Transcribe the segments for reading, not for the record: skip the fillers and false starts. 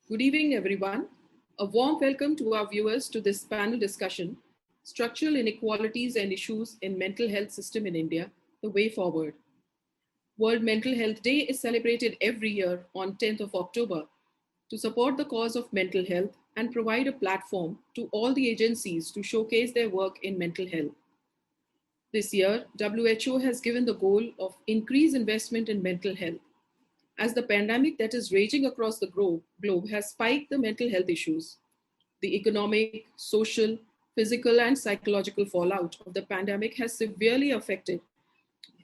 Good evening, everyone. A warm welcome to our viewers to this panel discussion, Structural Inequalities and Issues in Mental Health System in India, the Way Forward. World Mental Health Day is celebrated every year on 10th of October to support the cause of mental health and provide a platform to all the agencies to showcase their work in mental health. This year, WHO has given the goal of increased investment in mental health as the pandemic that is raging across the globe has spiked the mental health issues. The economic, social, physical, and psychological fallout of the pandemic has severely affected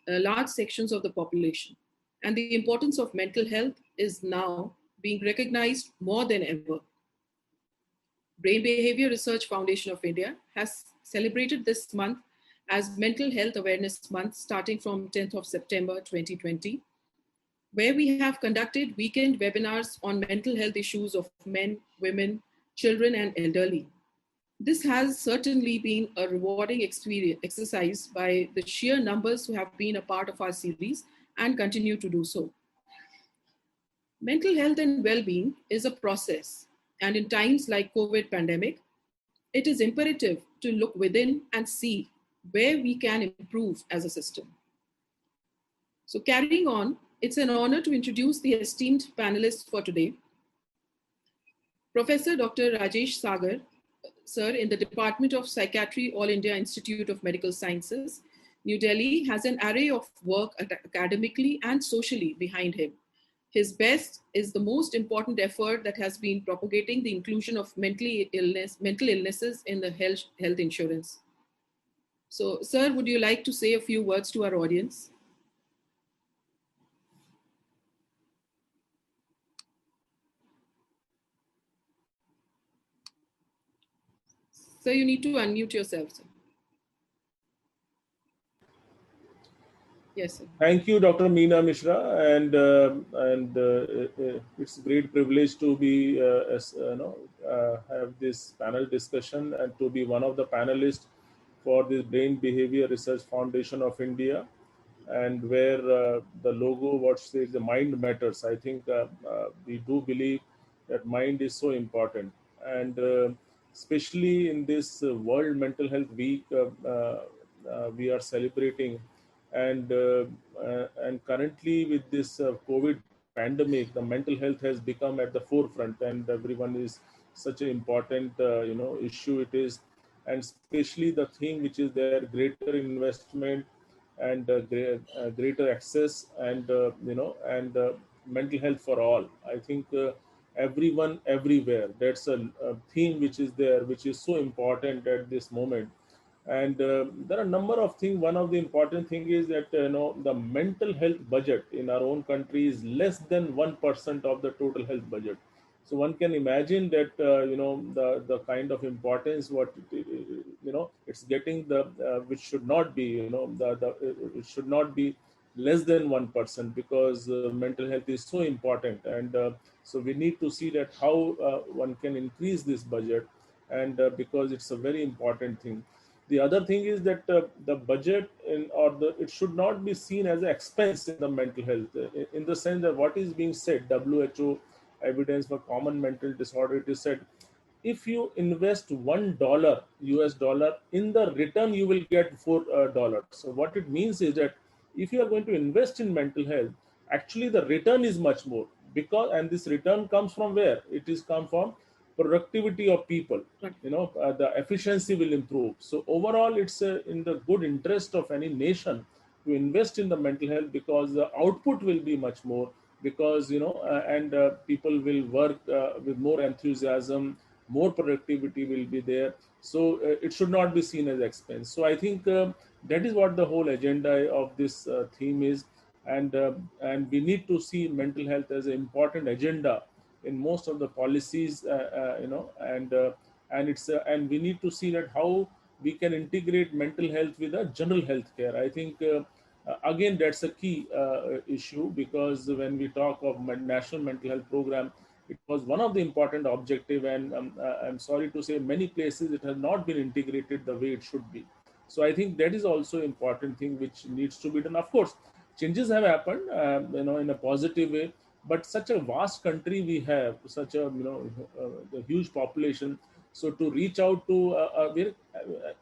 large sections of the population. And the importance of mental health is now being recognized more than ever. Brain Behavior Research Foundation of India has celebrated this month as Mental Health Awareness Month starting from 10th of September 2020, where we have conducted weekend webinars on mental health issues of men, women, children, and elderly. This has certainly been a rewarding exercise by the sheer numbers who have been a part of our series and continue to do so. Mental health and well-being is a process, and in times like COVID pandemic, it is imperative to look within and see where we can improve as a system. So carrying on, it's an honor to introduce the esteemed panelists for today. Professor Dr. Rajesh Sagar, sir, in the Department of Psychiatry, All India Institute of Medical Sciences, New Delhi, has an array of work academically and socially behind him. His best is the most important effort that has been propagating the inclusion of mental illnesses in the health insurance. So, sir, would you like to say a few words to our audience? So you need to unmute yourself, sir. Yes, sir. Thank you, Dr. Meena Mishra, and it's a great privilege to be have this panel discussion and to be one of the panelists for this Brain Behavior Research Foundation of India, and where the logo what says the mind matters. I think we do believe that mind is so important, and especially in this World Mental Health Week, we are celebrating, and currently with this COVID pandemic, the mental health has become at the forefront, and everyone is such an important issue it is, and especially the thing which is there, greater investment and greater access, and mental health for all. I think everyone everywhere, that's a theme which is there, which is so important at this moment. And there are a number of things. One of the important thing is that the mental health budget in our own country is less than 1% of the total health budget. So one can imagine that the kind of importance what it's getting, the which should not be, it should not be less than 1%, because mental health is so important. And so we need to see that how one can increase this budget, and because it's a very important thing. The other thing is that the budget it should not be seen as an expense in the mental health, in the sense that what is being said, WHO evidence for common mental disorder, it is said, if you invest $1 US dollar, in the return you will get $4. So what it means is that if you are going to invest in mental health, actually the return is much more, because, and this return comes from where? It is come from productivity of people. The efficiency will improve. So overall, it's in the good interest of any nation to invest in the mental health, because the output will be much more, because people will work with more enthusiasm, more productivity will be there. So it should not be seen as expense. So I think that is what the whole agenda of this theme is, and we need to see mental health as an important agenda in most of the policies, and we need to see that how we can integrate mental health with a general health care. I think again that's a key issue, because when we talk of national mental health program, it was one of the important objective, and I'm sorry to say many places it has not been integrated the way it should be. So I think that is also important thing which needs to be done. Of course, changes have happened, in a positive way, but such a vast country we have, such a a huge population. So to reach out to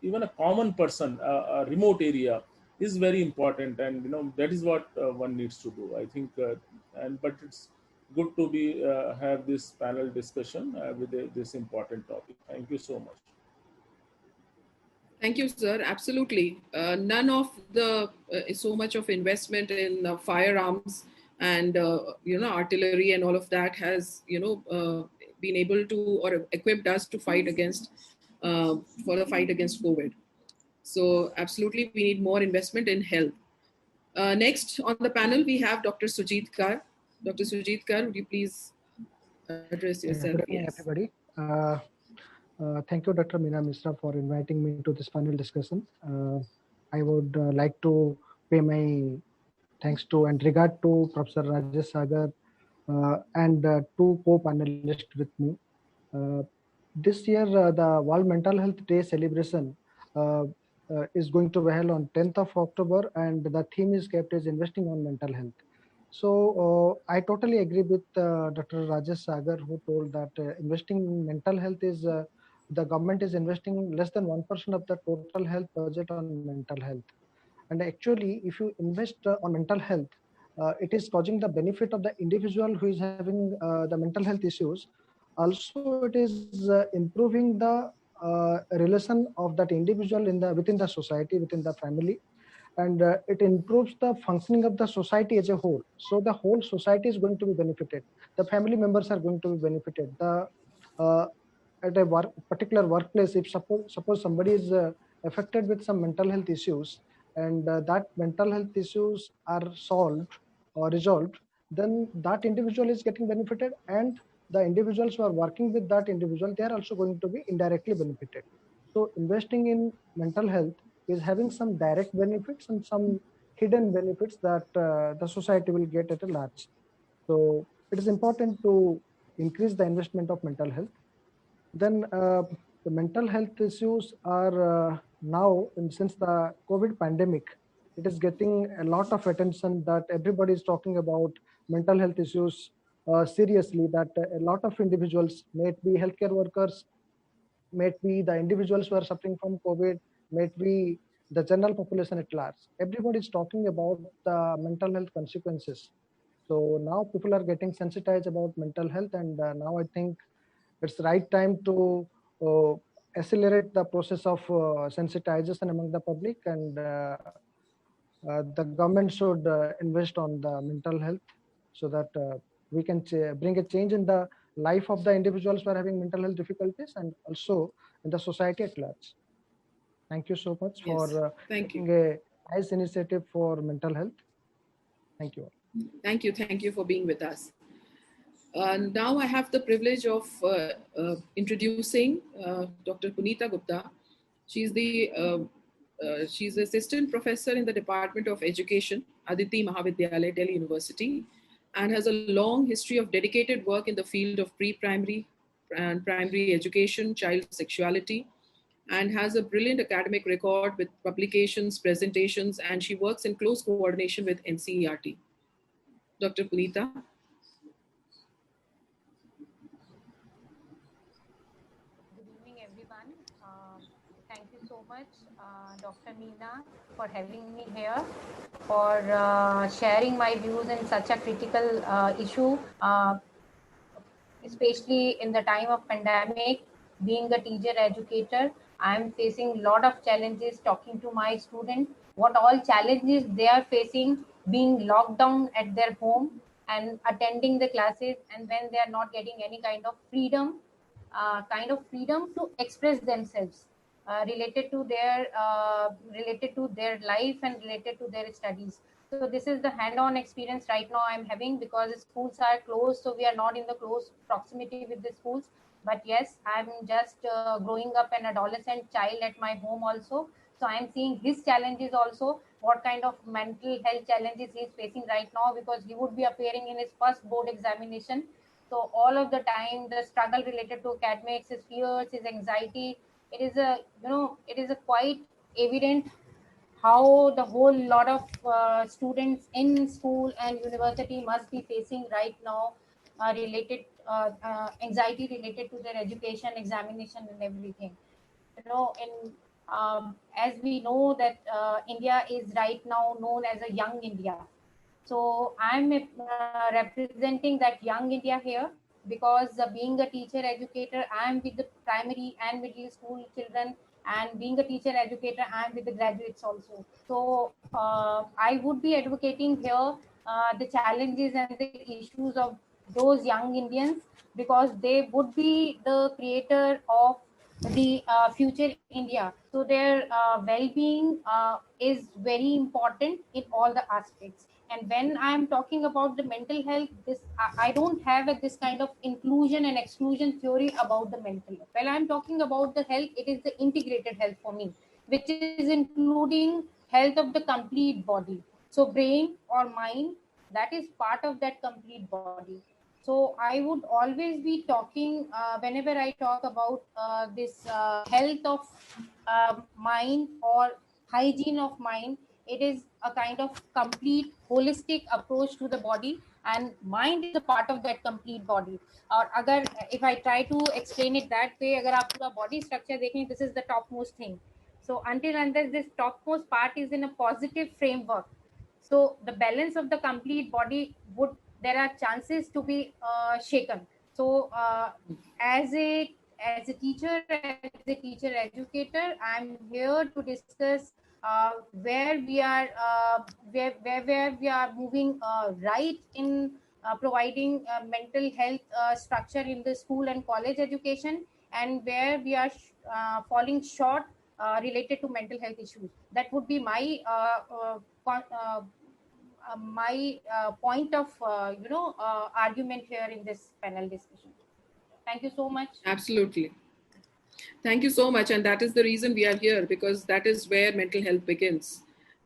even a common person, a remote area, is very important, and that is what one needs to do, I think. And but it's good to be have this panel discussion with this important topic. Thank you so much. Thank you, sir. Absolutely. None of the so much of investment in firearms and artillery and all of that has been able to or equipped us to fight against for the fight against COVID. So absolutely, we need more investment in health. Next on the panel, we have Dr. Sujit Kar. Dr. Sujit Kar, would you please address yourself? Good evening, Yes. everybody. Thank you, Dr. Meena Misra, for inviting me to this panel discussion. I would like to pay my thanks to and regard to Professor Rajesh Sagar and two co-panelists with me. This year, the World Mental Health Day celebration is going to be held on 10th of October, and the theme is kept as investing on mental health. So I totally agree with Dr. Rajesh Sagar, who told that investing in mental health is the government is investing less than 1% of the total health budget on mental health. And actually, if you invest on mental health, it is causing the benefit of the individual who is having the mental health issues. Also, it is improving the relation of that individual within the society, within the family, and it improves the functioning of the society as a whole. So the whole society is going to be benefited. The family members are going to be benefited. Uh, at a particular workplace, if suppose somebody is affected with some mental health issues, and that mental health issues are solved or resolved, then that individual is getting benefited, and the individuals who are working with that individual, they are also going to be indirectly benefited. So investing in mental health is having some direct benefits and some hidden benefits that the society will get at a large. So it is important to increase the investment of mental health. Then the mental health issues are now, and since the COVID pandemic, it is getting a lot of attention that everybody is talking about mental health issues seriously, that a lot of individuals, may it be healthcare workers, may it be the individuals who are suffering from COVID, may it be the general population at large. Everybody is talking about the mental health consequences. So now people are getting sensitized about mental health, and now I think it's the right time to uh, accelerate the process of sensitization among the public, and the government should invest on the mental health so that we can bring a change in the life of the individuals who are having mental health difficulties, and also in the society at large. Thank you so much for taking a nice initiative for mental health. Thank you. Thank you. Thank you for being with us. Now I have the privilege of introducing Dr. Punita Gupta. She's assistant professor in the Department of Education, Aditi Mahavidyalaya, Delhi University, and has a long history of dedicated work in the field of pre-primary and primary education, child sexuality, and has a brilliant academic record with publications, presentations, and she works in close coordination with NCERT. Dr. Punita. Everyone. Thank you so much, Dr. Meena, for having me here, for sharing my views in such a critical issue, especially in the time of pandemic. Being a teacher educator, I'm facing a lot of challenges talking to my students, what all challenges they are facing being locked down at their home and attending the classes, and when they are not getting any kind of freedom to express themselves related to their life and related to their studies. So this is the hand-on experience right now I'm having, because the schools are closed, so we are not in the close proximity with the schools. But yes, I'm just growing up an adolescent child at my home also, so I'm seeing his challenges also, what kind of mental health challenges he's facing right now, because he would be appearing in his first board examination. So all of the time, the struggle related to academics, his fears, his anxiety, it is a quite evident how the whole lot of students in school and university must be facing right now, related anxiety related to their education, examination, and everything. In as we know that India is right now known as a young India. So I'm representing that young India here, because being a teacher educator, I'm with the primary and middle school children, and being a teacher educator, I'm with the graduates also. So I would be advocating here the challenges and the issues of those young Indians, because they would be the creator of the future India. So their well-being is very important in all the aspects. And when I'm talking about the mental health, I don't have this kind of inclusion and exclusion theory about the mental health. When I'm talking about the health, it is the integrated health for me, which is including health of the complete body. So brain or mind, that is part of that complete body. So I would always be talking, whenever I talk about this health of mind or hygiene of mind, it is a kind of complete holistic approach to the body, and mind is a part of that complete body. Or agar if I try to explain it that way, agar aap pura body structure dekhen, this is the topmost thing. So until unless this topmost part is in a positive framework, so the balance of the complete body would, there are chances to be shaken. So as a teacher, as a teacher educator, I'm here to discuss where we are where we are moving right in providing mental health structure in the school and college education, and where we are falling short related to mental health issues. That would be my point of argument here in this panel discussion. Thank you so much. Absolutely. Thank you so much. And that is the reason we are here, because that is where mental health begins.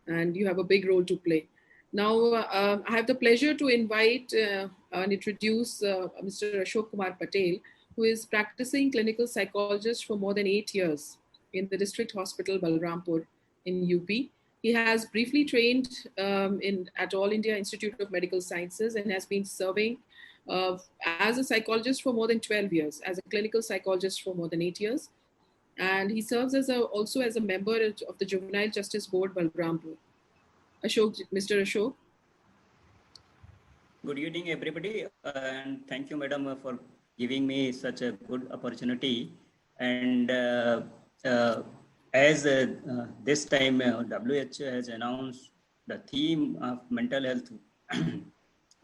And you have a big role to play. Now, I have the pleasure to invite and introduce Mr. Ashok Kumar Patel, who is practicing clinical psychologist for more than 8 years in the District Hospital, Balrampur in UP. He has briefly trained at All India Institute of Medical Sciences and has been serving as a psychologist for more than 12 years, as a clinical psychologist for more than 8 years. And he serves also as a member of the Juvenile Justice Board, Balrampur. Mr. Ashok. Good evening, everybody, and thank you, Madam, for giving me such a good opportunity. And as this time WHO has announced the theme of mental health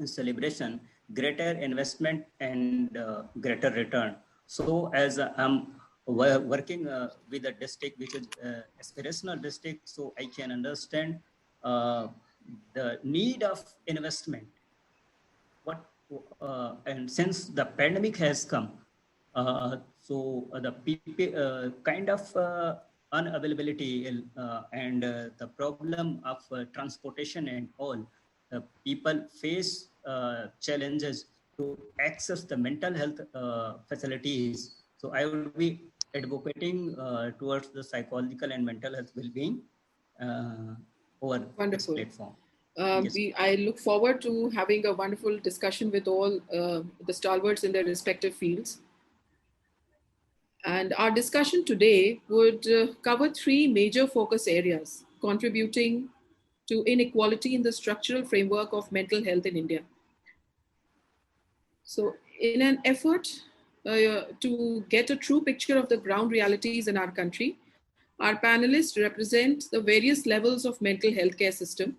celebration, greater investment and greater return. So as I'm working with a district which is aspirational district, so I can understand the need of investment. And since the pandemic has come, so the kind of unavailability and the problem of transportation and all, people face challenges to access the mental health facilities. So I will be advocating towards the psychological and mental health well-being over this platform. Yes. I look forward to having a wonderful discussion with all the stalwarts in their respective fields. And our discussion today would cover 3 major focus areas contributing to inequality in the structural framework of mental health in India. So in an effort to get a true picture of the ground realities in our country, our panelists represent the various levels of mental health care system.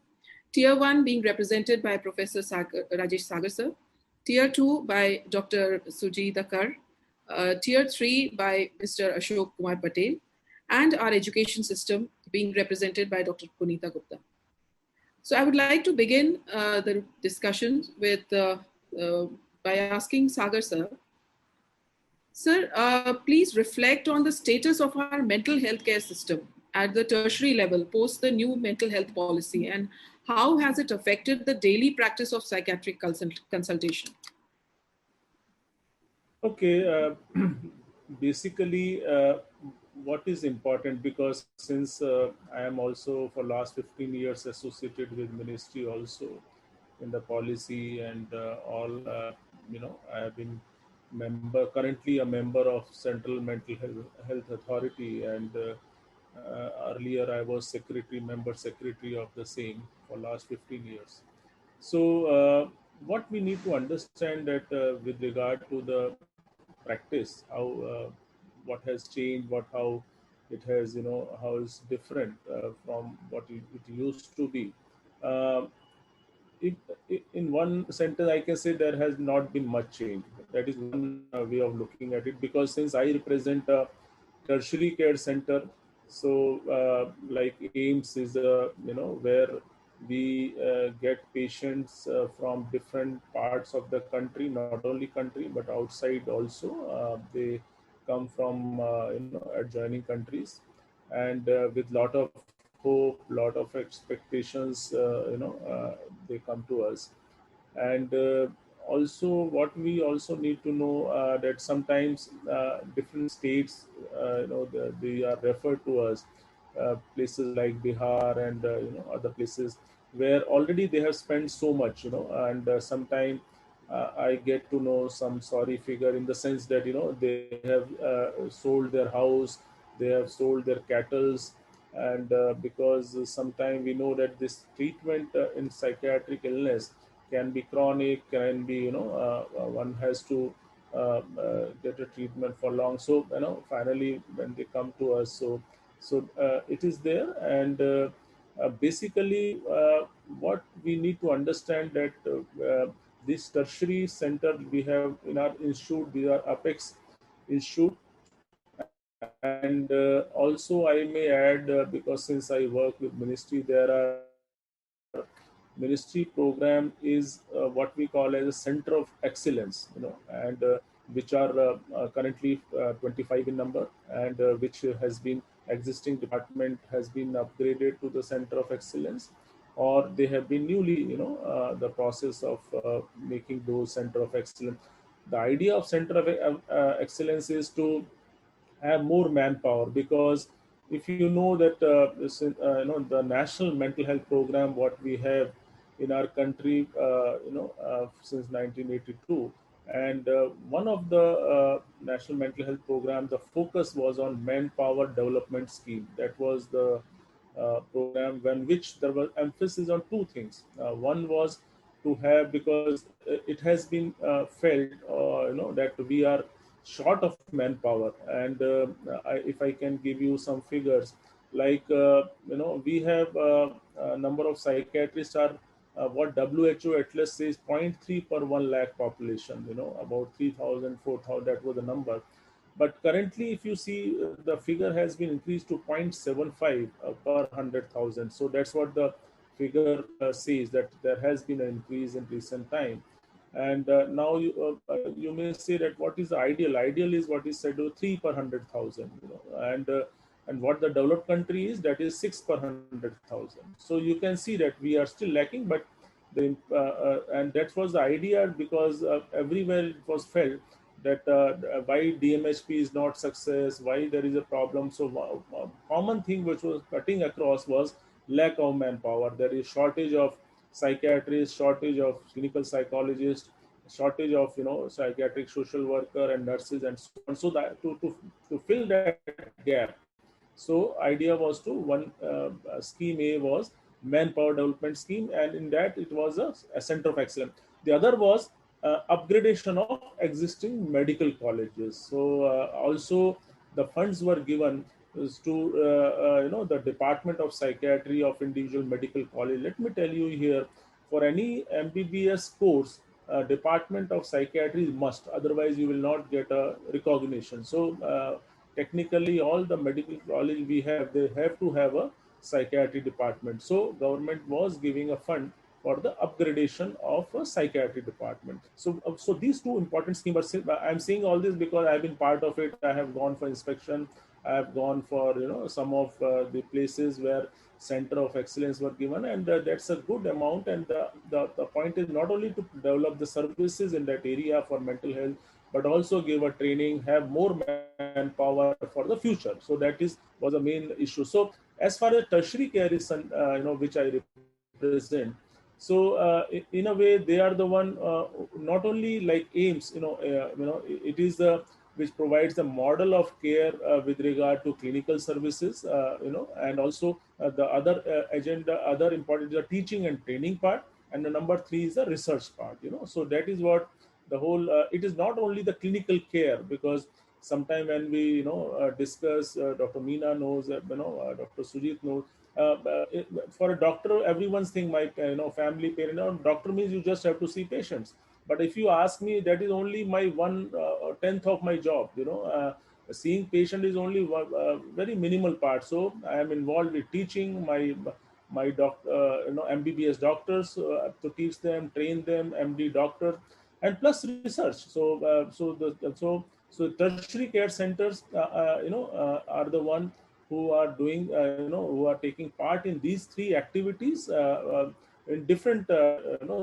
Tier 1 being represented by Professor Rajesh Sagar sir, Tier 2 by Dr. Sujita Kar, Tier 3 by Mr. Ashok Kumar Patel, and our education system being represented by Dr. Punita Gupta. So I would like to begin the discussion with by asking Sagar sir. Sir, please reflect on the status of our mental health care system at the tertiary level post the new mental health policy, and how has it affected the daily practice of psychiatric consultation? Okay, basically what is important, because since I am also for last 15 years associated with ministry also in the policy and all, I have been currently a member of Central Mental Health Authority, and earlier I was member secretary of the same for last 15 years. So what we need to understand that with regard to the practice, how what has changed, how it has, how it's different from what it used to be. Uh, if, in one sentence, I can say there has not been much change. That is one way of looking at it, because since I represent a tertiary care center, so like AIMS is where we get patients from different parts of the country, not only country but outside also. They come from adjoining countries, and with lot of hope, lot of expectations, they come to us. And also what we also need to know, that sometimes different states, they are referred to us, places like Bihar and other places where already they have spent so much, and sometimes I get to know some sorry figure, in the sense that they have sold their house, they have sold their cattles, and because sometimes we know that this treatment in psychiatric illness can be chronic, can be, one has to get a treatment for long. So finally when they come to us, so it is there. And basically what we need to understand that this tertiary center we have in our institute, these are apex institute. And also I may add, because since I work with ministry, there are ministry program is what we call as a center of excellence, and which are currently 25 in number, and which has been existing department has been upgraded to the center of excellence, or they have been newly, the process of making those center of excellence. The idea of center of excellence is to have more manpower, because if you know that the national mental health program what we have in our country, since 1982, and one of the national mental health program, the focus was on manpower development scheme. That was the program when which there was emphasis on two things. One was to have, because it has been felt that we are short of manpower. And if I can give you some figures, like we have a number of psychiatrists are what WHO at least says 0.3 per 1 lakh population, about 3,000, 4,000, that was the number. But currently, if you see, the figure has been increased to 0.75 per 100,000. So that's what the figure says, that there has been an increase in recent time. And now you may say that what is the ideal? Ideal is what is said to 3 per 100,000, and what the developed country is, that is 6 per 100,000. So you can see that we are still lacking, but and that was the idea, because everywhere it was felt that why DMHP is not success, why there is a problem. So common thing which was cutting across was lack of manpower. There is shortage of psychiatrists, shortage of clinical psychologists, shortage of psychiatric social worker and nurses and so on. So that to fill that gap, so idea was to one scheme A was manpower development scheme, and in that it was a center of excellence. The other was upgradation of existing medical colleges. So also the funds were given is to the Department of Psychiatry of individual medical college. Let me tell you here, for any MBBS course, Department of Psychiatry is must, otherwise you will not get a recognition. So technically all the medical college we have, they have to have a psychiatry department. So government was giving a fund for the upgradation of a psychiatry department. So these two important schemes. I'm saying all this because I've been part of it. I have gone for inspection. I have gone for some of the places where center of excellence were given, and that's a good amount. And the point is not only to develop the services in that area for mental health, but also give a training, have more manpower for the future. So that was the main issue. So as far as tertiary care is, which I represent, so in a way they are the one, not only like AIIMS, it is the which provides the model of care with regard to clinical services, and also the other agenda, other important is the teaching and training part, and the number 3 is the research part. So that is what the whole. It is not only the clinical care, because sometime when we discuss, Dr. Meena knows, Dr. Sujit knows. For a doctor, everyone's thing, my family parent, doctor means you just have to see patients. But if you ask me, that is only my 1/10th of my job. Seeing patient is only very minimal part. So I am involved with teaching my MBBS doctors, to teach them, train them, MD doctors, and plus research. So tertiary care centers, are the one who are doing, who are taking part in these 3 activities, in different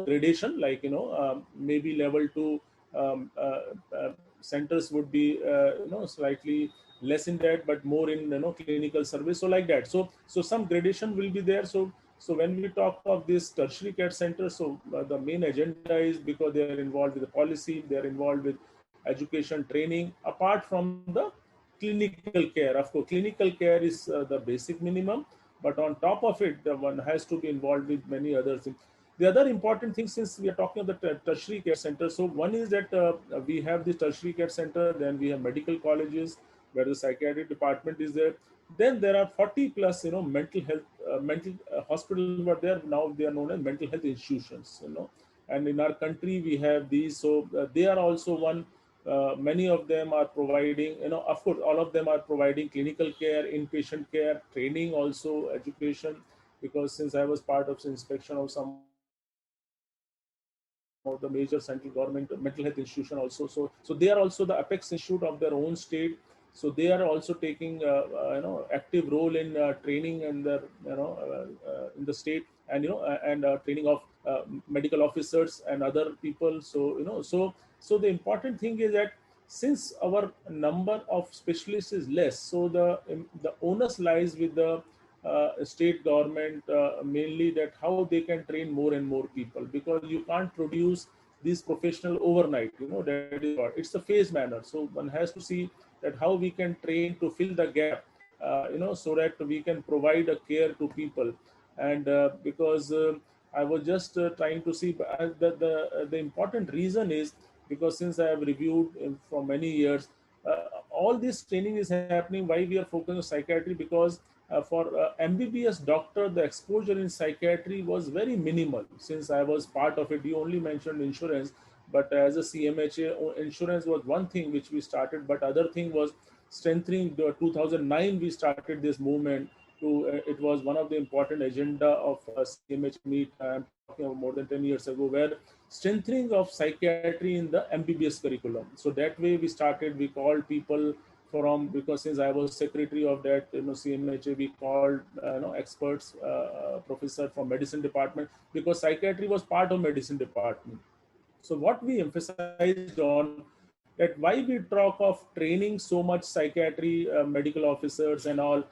gradation, like maybe level 2 centers would be slightly less in that, but more in clinical service, so like that. So some gradation will be there. So when we talk of this tertiary care center, so the main agenda is because they are involved with the policy, they are involved with education, training, apart from the clinical care. Of course, clinical care is the basic minimum, but on top of it, one has to be involved with many other things. The other important thing, since we are talking about the tertiary care center, so one is that we have this tertiary care center, then we have medical colleges where the psychiatric department is there. Then there are 40 plus, mental health, mental hospitals were there. Now they are known as mental health institutions, and in our country we have these. So they are also one. Many of them are providing, of course, all of them are providing clinical care, inpatient care, training, also education. Because since I was part of the inspection of some of the major central government mental health institution also, so they are also the apex institute of their own state. So they are also taking active role in training and their in the state, and training of medical officers and other people. So so the important thing is that since our number of specialists is less, so the onus lies with the state government, mainly, that how they can train more and more people, because you can't produce these professional overnight. That is what, it's a phase manner. So one has to see that how we can train to fill the gap, so that we can provide a care to people. And because I was just trying to see the important reason is because since I have reviewed for many years, all this training is happening. Why we are focusing on psychiatry? Because for MBBS doctor, the exposure in psychiatry was very minimal. Since I was part of it, you only mentioned insurance, but as a CMHA, insurance was one thing which we started, but other thing was strengthening. 2009, we started this movement. It was one of the important agenda of CMHA meet. I'm talking about more than 10 years ago, where strengthening of psychiatry in the MBBS curriculum. So that way we started. We called people from, because since I was secretary of that CMHA, we called experts, professor from medicine department, because psychiatry was part of medicine department. So what we emphasized on, that why we talk of training so much psychiatry medical officers and all,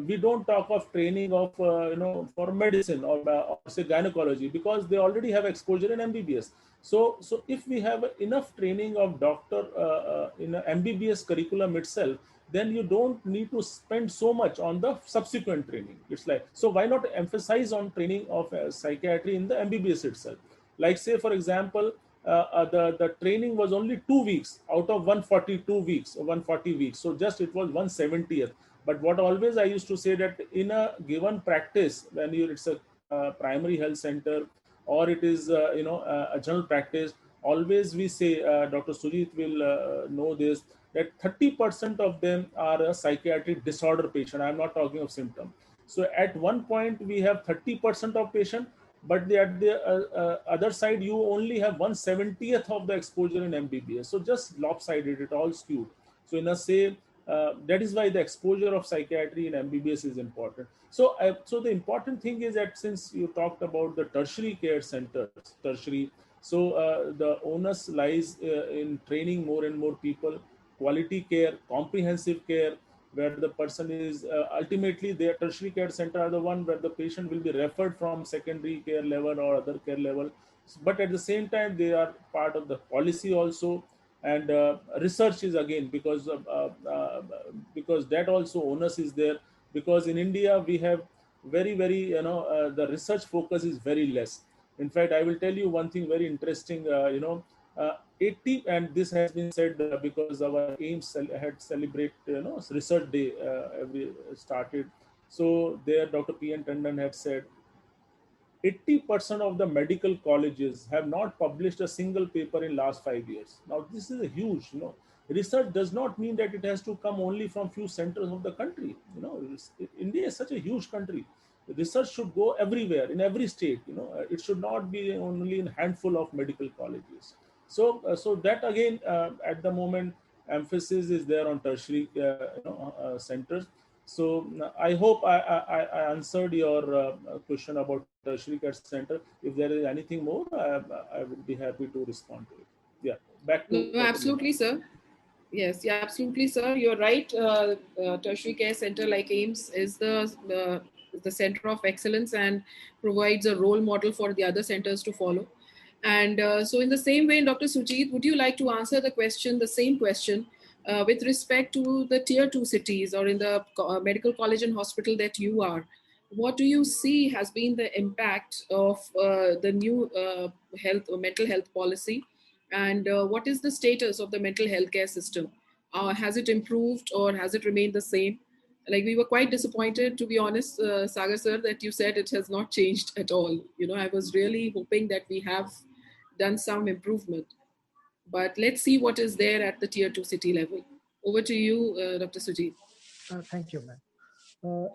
we don't talk of training of for medicine or say gynecology, because they already have exposure in MBBS. So if we have enough training of doctor in a MBBS curriculum itself, then you don't need to spend so much on the subsequent training. It's like, so why not emphasize on training of psychiatry in the MBBS itself? Like, say for example, the training was only 2 weeks out of 142 weeks or 140 weeks. So just it was 170th. But what always I used to say, that in a given practice, when it's a primary health center, or it is a general practice, always we say, Dr. Sujit will know this, that 30% of them are a psychiatric disorder patient. I'm not talking of symptom. So at one point we have 30% of patient, but at the other side, you only have 1/70th of the exposure in MBBS. So just lopsided, it all skewed. So in a say, that is why the exposure of psychiatry in MBBS is important. So the important thing is that since you talked about the tertiary care centers, tertiary, So the onus lies in training more and more people, quality care, comprehensive care, where the person is ultimately their tertiary care center are the one where the patient will be referred from secondary care level or other care level. But at the same time, they are part of the policy also, and research is again because that also onus is there, because in India we have very the research focus is very less. In fact, I will tell you one thing very interesting. 80, and this has been said because our AIMS had celebrate research day every started. So there, Dr. P. N. Tandon had said 80% of the medical colleges have not published a single paper in last 5 years. Now, this is a huge, research does not mean that it has to come only from few centers of the country. India is such a huge country. Research should go everywhere, in every state. It should not be only in handful of medical colleges. So that again, at the moment, emphasis is there on tertiary, centers. So I hope I answered your question about tertiary care center. If there is anything more, I would be happy to respond to it. Yeah, back to No, Dr. Meena. absolutely, sir. Yes, yeah, absolutely, sir. You're right. Tertiary care center like AIMS is the center of excellence and provides a role model for the other centers to follow. And so, in the same way, Dr. Sujit, would you like to answer the same question, with respect to the tier 2 cities or in the medical college and hospital that you are? What do you see has been the impact of the new health or mental health policy? And what is the status of the mental health care system? Has it improved or has it remained the same? Like, we were quite disappointed, to be honest, Sagar sir, that you said it has not changed at all. I was really hoping that we have done some improvement. But let's see what is there at the tier 2 city level. Over to you, Dr. Sujit. Thank you, ma'am.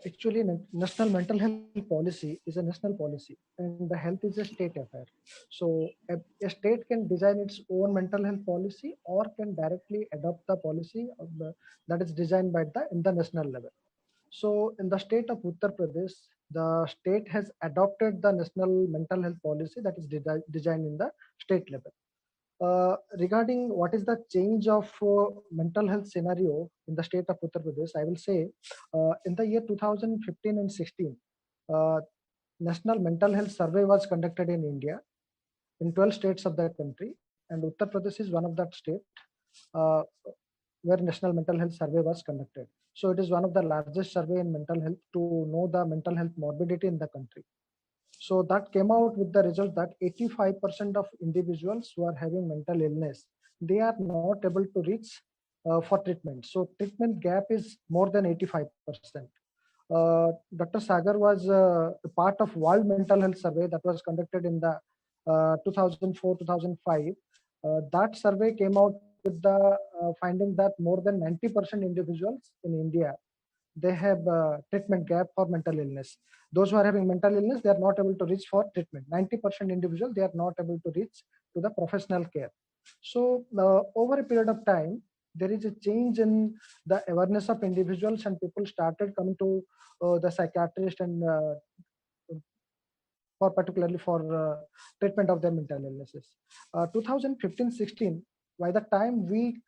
Actually, national mental health policy is a national policy, and the health is a state affair. So, a state can design its own mental health policy or can directly adopt the policy that is designed by in the national level. So, in the state of Uttar Pradesh, the state has adopted the national mental health policy that is designed in the state level. Regarding what is the change of mental health scenario in the state of Uttar Pradesh, I will say in the year 2015 and 16, uh, National Mental Health Survey was conducted in India in 12 states of that country, and Uttar Pradesh is one of that state uh, where National Mental Health Survey was conducted. So it is one of the largest survey in mental health to know the mental health morbidity in the country. So that came out with the result that 85% of individuals who are having mental illness, they are not able to reach for treatment. So treatment gap is more than 85%. Dr. Sagar was a part of World Mental Health Survey that was conducted in the 2004-2005. That survey came out with the finding that more than 90% individuals in India, they have treatment gap for mental illness. Those who are having mental illness, they are not able to reach for treatment. 90% individual, they are not able to reach to the professional care. So over a period of time, there is a change in the awareness of individuals, and people started coming to the psychiatrist and for particularly for treatment of their mental illnesses. 2015-16, by the time we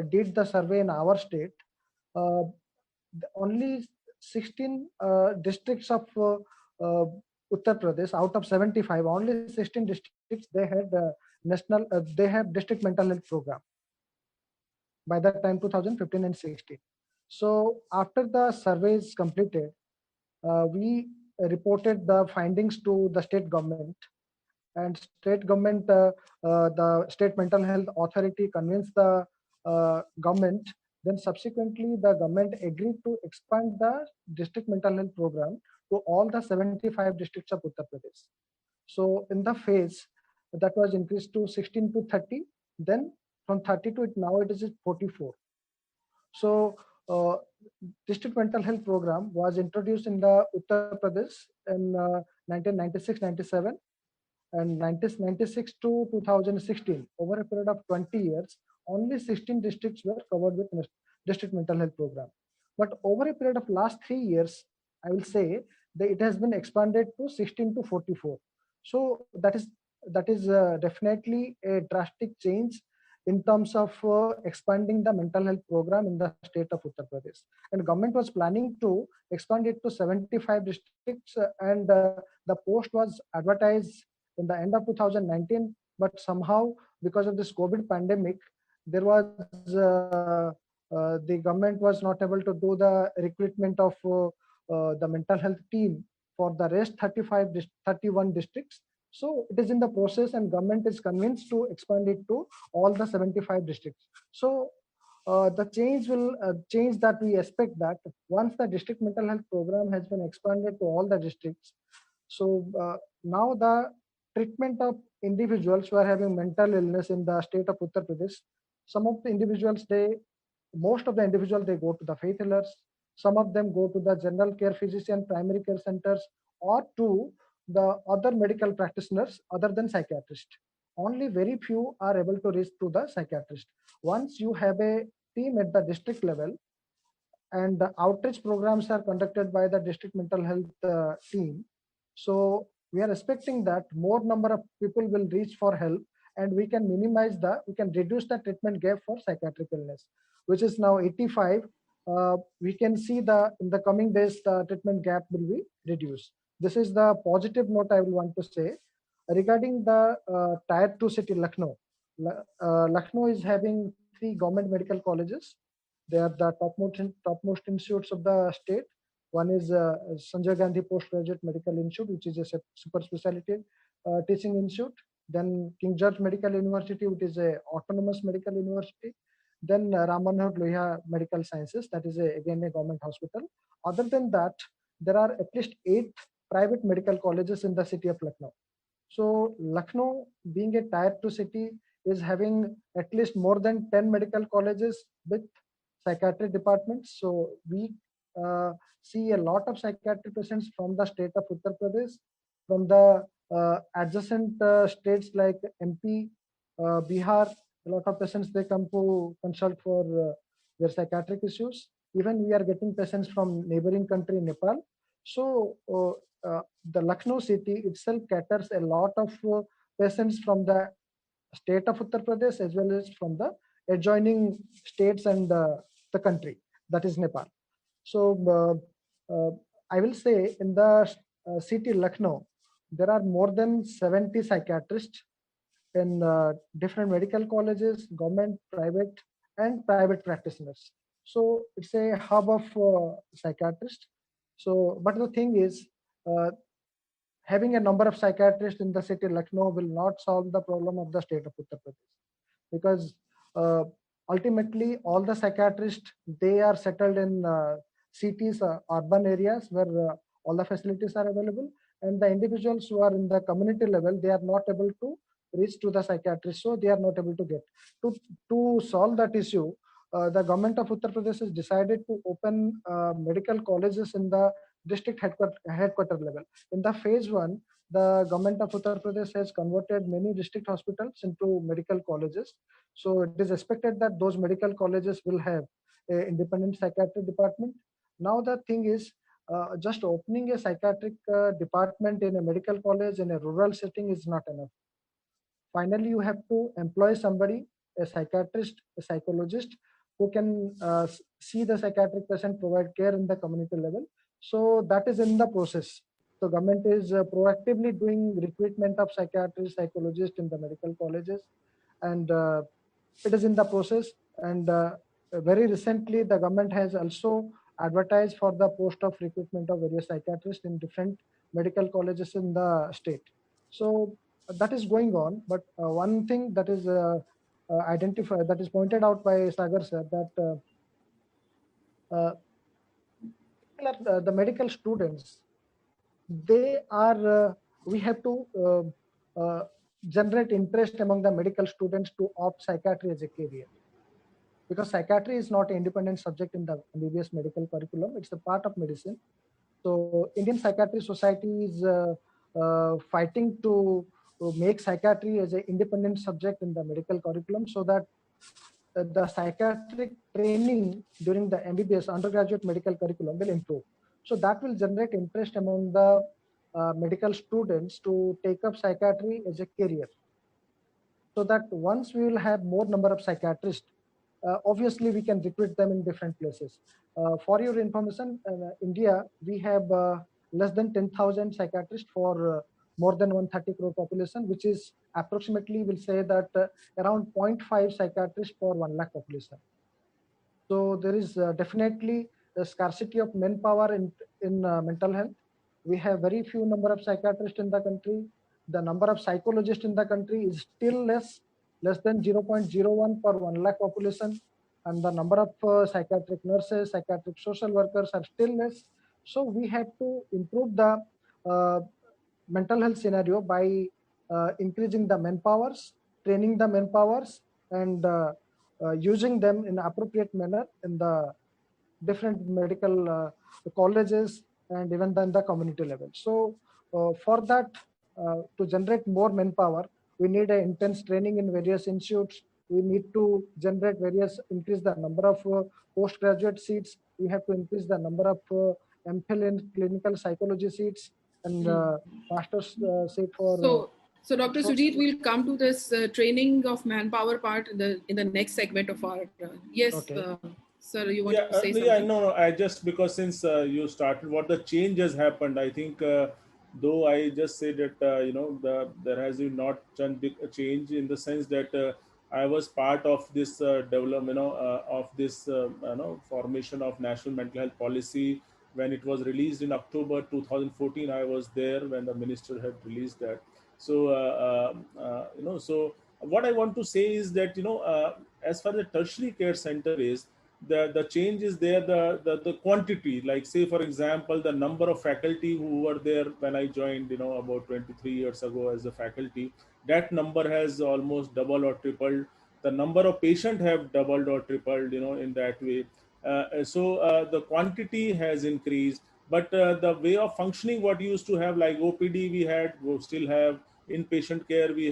did the survey in our state, only 16 districts of Uttar Pradesh out of 75, only 16 districts they had they have district mental health program by that time 2015 and 16. So after the survey is completed, we reported the findings to the state government, and state government, the state mental health authority convinced the government. Then subsequently the government agreed to expand the district mental health program to all the 75 districts of Uttar Pradesh. So in the phase that was increased to 16 to 30, then from 30 to now it is 44. So district mental health program was introduced in the Uttar Pradesh in 1996-97, and 1996 to 2016, over a period of 20 years, only 16 districts were covered with district mental health program. But over a period of last 3 years, I will say that it has been expanded to 16 to 44. So that is that is definitely a drastic change in terms of expanding the mental health program in the state of Uttar Pradesh. And government was planning to expand it to 75 districts, and the post was advertised in the end of 2019. But somehow, because of this COVID pandemic, there was the government was not able to do the recruitment of the mental health team for the rest 31 districts. So it is in the process, and government is convinced to expand it to all the 75 districts. So the change that we expect, that once the district mental health program has been expanded to all the districts, so now the treatment of individuals who are having mental illness in the state of Uttar Pradesh, some of the individuals, most of the individuals, they go to the faith healers, some of them go to the general care physician, primary care centers, or to the other medical practitioners other than psychiatrist. Only very few are able to reach to the psychiatrist. Once you have a team at the district level, and the outreach programs are conducted by the district mental health team, so we are expecting that more number of people will reach for help, and we can reduce the treatment gap for psychiatric illness, which is now 85. We can see in the coming days the treatment gap will be reduced. This is the positive note I will want to say. Regarding the Tier 2 city Lucknow, Lucknow is having 3 government medical colleges. They are the topmost institutes of the state. One is Sanjay Gandhi Postgraduate Medical Institute, which is a super specialty teaching institute. Then King George Medical University, which is a autonomous medical university. Then Ram Manohar Lohia Medical Sciences, that is again a government hospital. Other than that, there are at least 8 private medical colleges in the city of Lucknow. So Lucknow, being a Tier 2 city, is having at least more than 10 medical colleges with psychiatric departments. So we see a lot of psychiatric patients from the state of Uttar Pradesh, from the adjacent states like MP, Bihar. A lot of patients, they come to consult for their psychiatric issues. Even we are getting patients from neighboring country Nepal. So the Lucknow city itself caters a lot of patients from the state of Uttar Pradesh as well as from the adjoining states and the country, that is Nepal. So I will say in the city Lucknow, there are more than 70 psychiatrists in different medical colleges, government, private, and private practitioners. So it's a hub of psychiatrists. So, but the thing is, having a number of psychiatrists in the city Lucknow will not solve the problem of the state of Uttar Pradesh, because ultimately all the psychiatrists, they are settled in cities, urban areas where all the facilities are available, and the individuals who are in the community level, they are not able to reach to the psychiatrist, so they are not able to get to solve that issue. The government of Uttar Pradesh has decided to open medical colleges in the district headquarter level. In the phase 1, the government of Uttar Pradesh has converted many district hospitals into medical colleges. So it is expected that those medical colleges will have an independent psychiatric department. Now the thing is, just opening a psychiatric department in a medical college in a rural setting is not enough. Finally, you have to employ somebody, a psychiatrist, a psychologist, who can see the psychiatric patient, provide care in the community level. So that is in the process. So government is proactively doing recruitment of psychiatrists, psychologists in the medical colleges, and it is in the process. And very recently, the government has also advertised for the post of recruitment of various psychiatrists in different medical colleges in the state. So that is going on. But one thing that is identified, that is pointed out by Sagar sir, that the medical students, they are, we have to generate interest among the medical students to opt psychiatry as a career, because psychiatry is not an independent subject in the MBBS medical curriculum. It's a part of medicine. So Indian Psychiatry Society is fighting to make psychiatry as an independent subject in the medical curriculum, so that the psychiatric training during the MBBS undergraduate medical curriculum will improve. So that will generate interest among the medical students to take up psychiatry as a career. So that once we will have more number of psychiatrists, obviously we can recruit them in different places. For your information, India, we have less than 10,000 psychiatrists for more than 130 crore population, which is approximately, we'll say that around 0.5 psychiatrists for 1 lakh population. So there is definitely a scarcity of manpower in mental health. We have very few number of psychiatrists in the country. The number of psychologists in the country is still less than 0.01 per 1 lakh population. And the number of psychiatric nurses, psychiatric social workers are still less. So we have to improve the mental health scenario by increasing the manpowers, training the manpowers, and using them in appropriate manner in the different medical colleges and even then the community level. So for that, to generate more manpower, we need an intense training in various institutes. We need to generate increase the number of postgraduate seats. We have to increase the number of MPhil in clinical psychology seats and master's seat for. So Dr. Sujit, we'll come to this training of manpower part in the next segment of our. Yes, okay. Sir, you want to say something? Yeah, no. I just, because since you started, what the change has happened, I think, though I just say that, there has been not a change in the sense that I was part of this development, of this, formation of National Mental Health Policy. When it was released in October 2014, I was there when the minister had released that. So, so what I want to say is that, as far as the tertiary care center is, the change is there, the quantity, like say, for example, the number of faculty who were there when I joined, about 23 years ago as a faculty, that number has almost doubled or tripled. The number of patients have doubled or tripled, in that way. So the quantity has increased, but the way of functioning, what you used to have, like OPD we still have, inpatient care we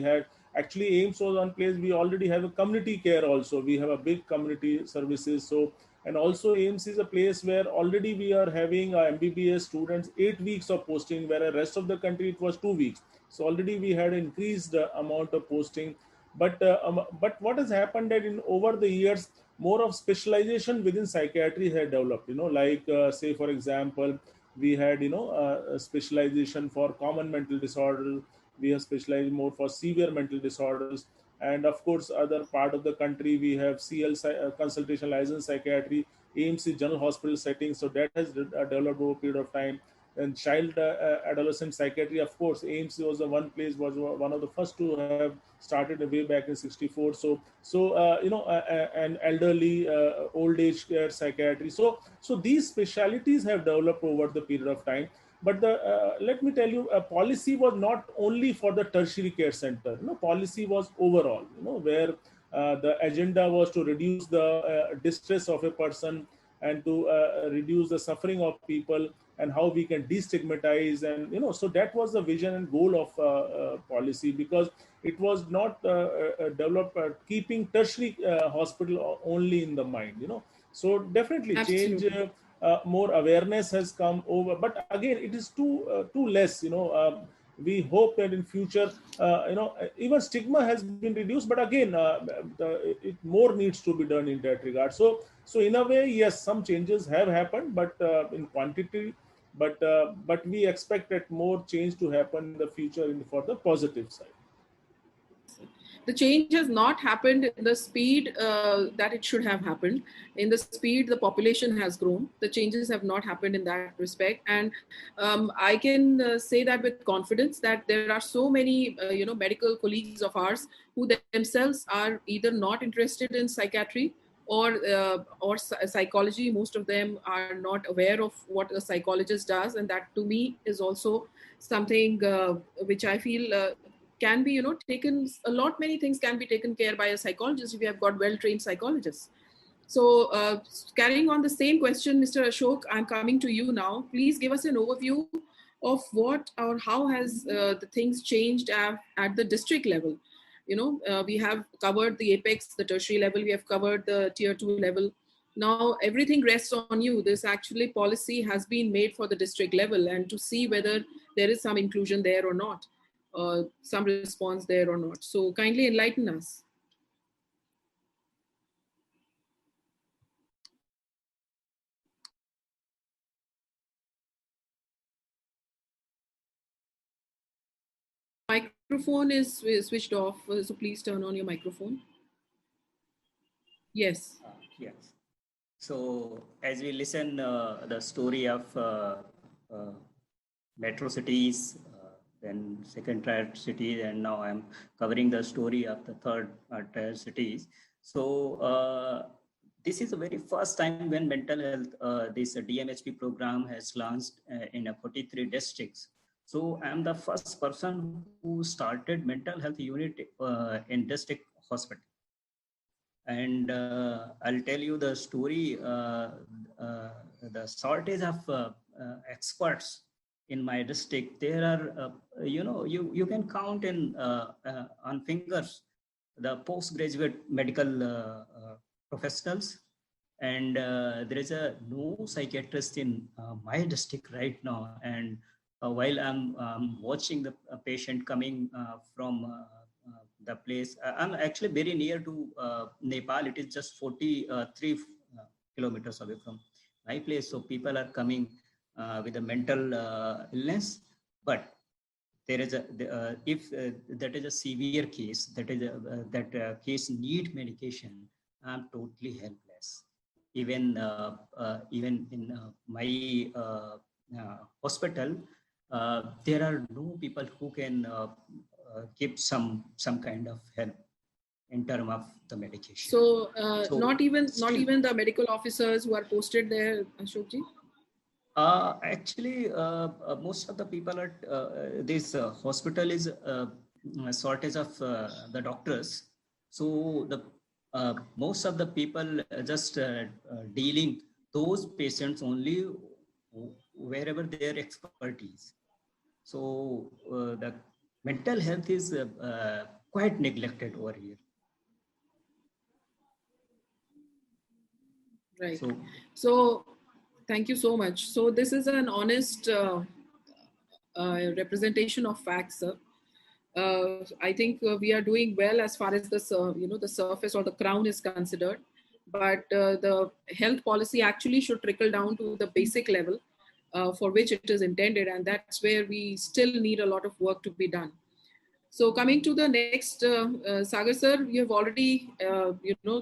had. Actually, AIIMS was one place we already have a community care also. We have a big community services. So, and also AIIMS is a place where already we are having MBBS students 8 weeks of posting, whereas rest of the country it was 2 weeks. So already we had increased amount of posting. But what has happened that over the years, more of specialization within psychiatry had developed. Like say, for example, we had a specialization for common mental disorders. We have specialized more for severe mental disorders, and of course, other part of the country we have CL consultation license psychiatry, AIIMS is general hospital setting, so that has developed over a period of time. And child adolescent psychiatry, of course, AIIMS was the one place, was one of the first to have started way back in '64. So and elderly old age care psychiatry. So these specialities have developed over the period of time. But let me tell you, policy was not only for the tertiary care center. Policy was overall. Where the agenda was to reduce the distress of a person and to reduce the suffering of people, and how we can destigmatize, and so that was the vision and goal of policy, because it was not developed keeping tertiary hospital only in the mind. So definitely Absolutely. change. More awareness has come over, but again, it is too less. We hope that in future, even stigma has been reduced, but again, more needs to be done in that regard. So in a way, yes, some changes have happened, but in quantity, but we expect that more change to happen in the future for the positive side. The change has not happened in the speed that it should have happened. In the speed the population has grown, the changes have not happened in that respect. And I can say that with confidence, that there are so many medical colleagues of ours who themselves are either not interested in psychiatry or psychology. Most of them are not aware of what a psychologist does, and that to me is also something which I feel can be taken. Many things can be taken care by a psychologist if you have got well-trained psychologists. So carrying on the same question, Mr. Ashok, I'm coming to you now. Please give us an overview of what or how has the things changed at the district level. We have covered the apex, the tertiary level, we have covered the tier 2 level. Now everything rests on you. This actually policy has been made for the district level, and to see whether there is some inclusion there or not, some response there or not. So kindly enlighten us. Microphone is switched off, so please turn on your microphone. Yes. Yes. So as we listen the story of metro cities, then second tier cities, and now I'm covering the story of the third tier cities. So this is the very first time when mental health, this DMHP program has launched in 43 districts. So I'm the first person who started mental health unit in district hospital. And I'll tell you the story, the shortage of experts in my district. There are, you can count in on fingers the postgraduate medical professionals. And there is no psychiatrist in my district right now. And while I'm watching the patient coming from the place, I'm actually very near to Nepal. It is just 43 kilometers away from my place. So people are coming with a mental illness, but there is a if that is a severe case, that case need medication, I'm totally helpless. Even even in my hospital, there are no people who can give some kind of help in terms of the medication. So, not even the medical officers who are posted there, Ashokji? Actually, most of the people at this hospital is a shortage of the doctors. So the most of the people just dealing those patients only wherever their expertise. So the mental health is quite neglected over here. Right. So thank you so much. So this is an honest representation of facts, sir. I think we are doing well as far as the the surface or the crown is considered, but the health policy actually should trickle down to the basic level for which it is intended, and that's where we still need a lot of work to be done. So coming to the next, Sagar sir, you have already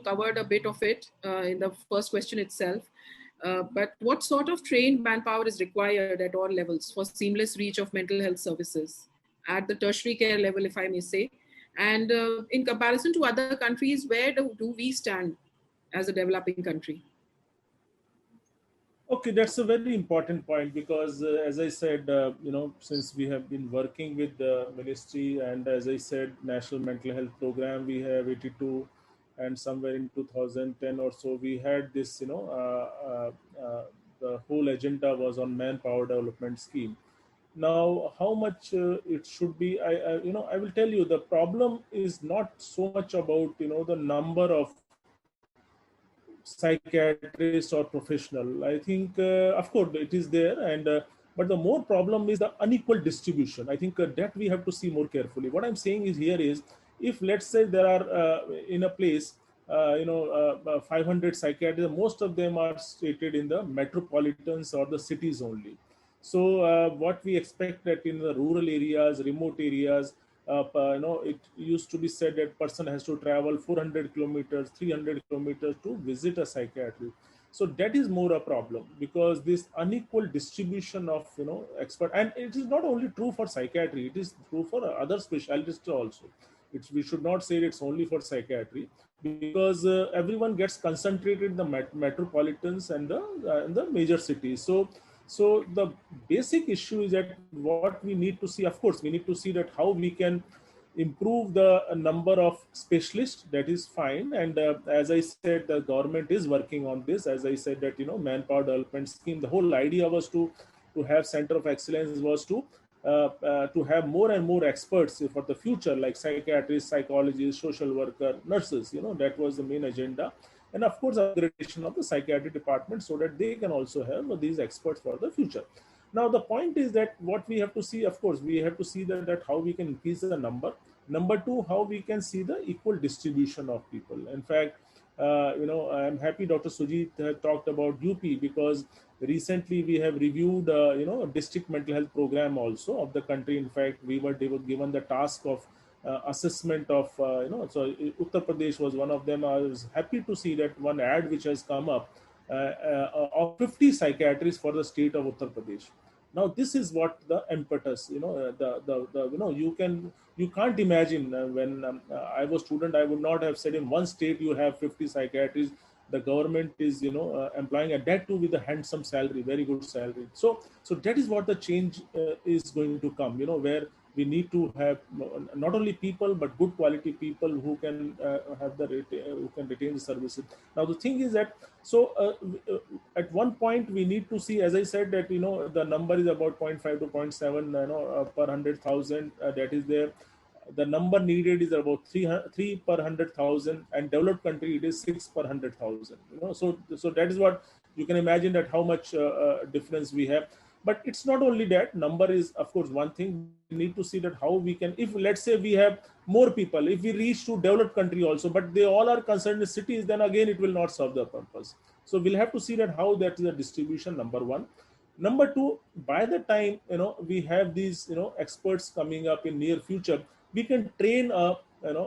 covered a bit of it in the first question itself. But what sort of trained manpower is required at all levels for seamless reach of mental health services at the tertiary care level, if I may say? And in comparison to other countries, where do we stand as a developing country? Okay, that's a very important point because, as I said, since we have been working with the ministry, and as I said, National Mental Health Program, we have 82, and somewhere in 2010 or so, we had this, the whole agenda was on manpower development scheme. Now, how much it should be, I will tell you, the problem is not so much about, the number of psychiatrist or professional. I think, of course, it is there, and but the more problem is the unequal distribution. I think that we have to see more carefully. What I'm saying is here is, if let's say there are in a place 500 psychiatrists, most of them are stated in the metropolitans or the cities only. So what we expect that in the rural areas, remote areas, it used to be said that person has to travel 400 kilometers, 300 kilometers to visit a psychiatrist. So that is more a problem, because this unequal distribution of expert, and it is not only true for psychiatry, it is true for other specialists also. We should not say it's only for psychiatry, because everyone gets concentrated in the metropolitans and the major cities. So the basic issue is that what we need to see, of course, we need to see that how we can improve the number of specialists. That is fine. And as I said, the government is working on this. As I said that, manpower development scheme, the whole idea was to have center of excellence, was to have more and more experts for the future, like psychiatrists, psychologists, social worker, nurses. That was the main agenda. And of course, upgradation of the psychiatry department so that they can also have these experts for the future. Now, the point is that what we have to see, of course, we have to see that how we can increase the number. Number two, how we can see the equal distribution of people. In fact, I'm happy Dr. Sujit talked about UP, because recently we have reviewed, district mental health program also of the country. In fact, they were given the task of assessment of, so Uttar Pradesh was one of them. I was happy to see that one ad which has come up of 50 psychiatrists for the state of Uttar Pradesh. Now, this is what the impetus, you can't imagine when I was student, I would not have said in one state you have 50 psychiatrists. The government is, employing, and that too with a handsome salary, very good salary. So that is what the change is going to come, where we need to have not only people but good quality people who can who can retain the services. Now, the thing is that at one point we need to see, as I said, that the number is about 0.5 to 0.7 per 100,000, that is there. The number needed is about 3 per 100,000, and developed country it is 6 per 100,000. So that is what you can imagine, that how much difference we have. But it's not only that. Number is, of course, one thing. We need to see that how we can, if let's say we have more people, if we reach to developed country also, but they all are concerned with cities, then again it will not serve the purpose. So we'll have to see that how that is a distribution, number one. Number two, by the time we have these experts coming up in near future, we can train a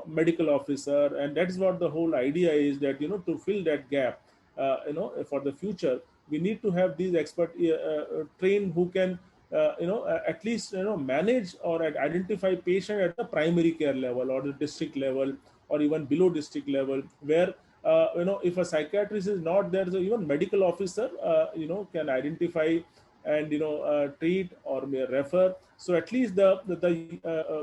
medical officer, and that is what the whole idea is, that to fill that gap for the future, we need to have these expert trained who can at least manage or identify patient at the primary care level or the district level or even below district level, where if a psychiatrist is not there, so even medical officer can identify and treat or may refer. So at least the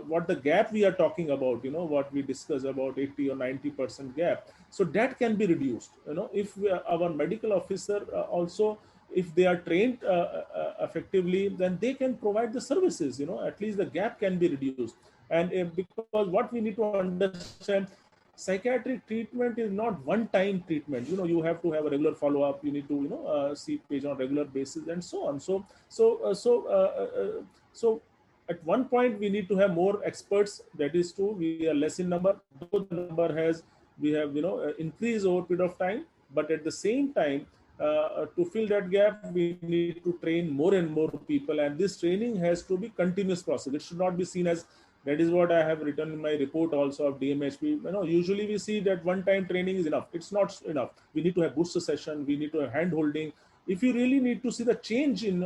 what the gap we are talking about, what we discuss about 80 or 90% gap, so that can be reduced. If our medical officer also, if they are trained effectively, then they can provide the services. At least the gap can be reduced. And because what we need to understand, psychiatric treatment is not one-time treatment. You have to have a regular follow-up. You need to see patient on a regular basis and so on. So at one point we need to have more experts. That is true. We are less in number. Though the number we have increased over a period of time, but at the same time, to fill that gap, we need to train more and more people, and this training has to be continuous process. It should not be seen as, that is what I have written in my report also of DMHP. Usually we see that one-time training is enough. It's not enough. We need to have booster session. We need to have hand-holding. If you really need to see the change in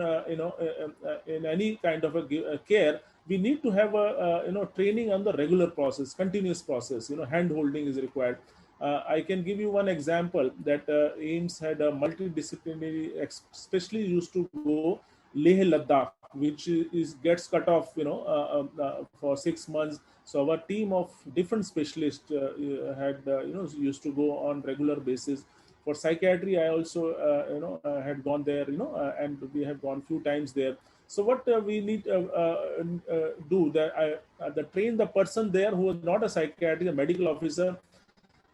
in any kind of a care, we need to have a training on the regular process, continuous process. Hand-holding is required. I can give you one example that AIIMS had a multidisciplinary, especially used to go Leh Ladakh, which gets cut off, for 6 months. So our team of different specialists had, used to go on regular basis. For psychiatry, I also, had gone there, and we have gone few times there. So what we need do that, train the person there who was not a psychiatrist, a medical officer.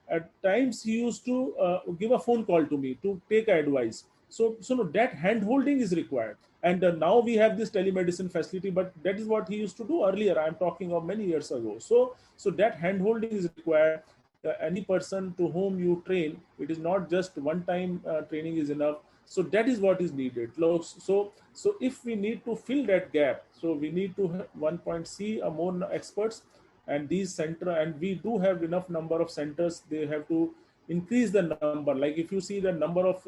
At times he used to give a phone call to me to take advice. So that hand holding is required. And now we have this telemedicine facility, but that is what he used to do earlier. I'm talking of many years ago. So that hand holding is required. Any person to whom you train, it is not just one time training is enough. So that is what is needed. So if we need to fill that gap, so we need to see more experts, and these center, and we do have enough number of centers. They have to increase the number. Like if you see the number of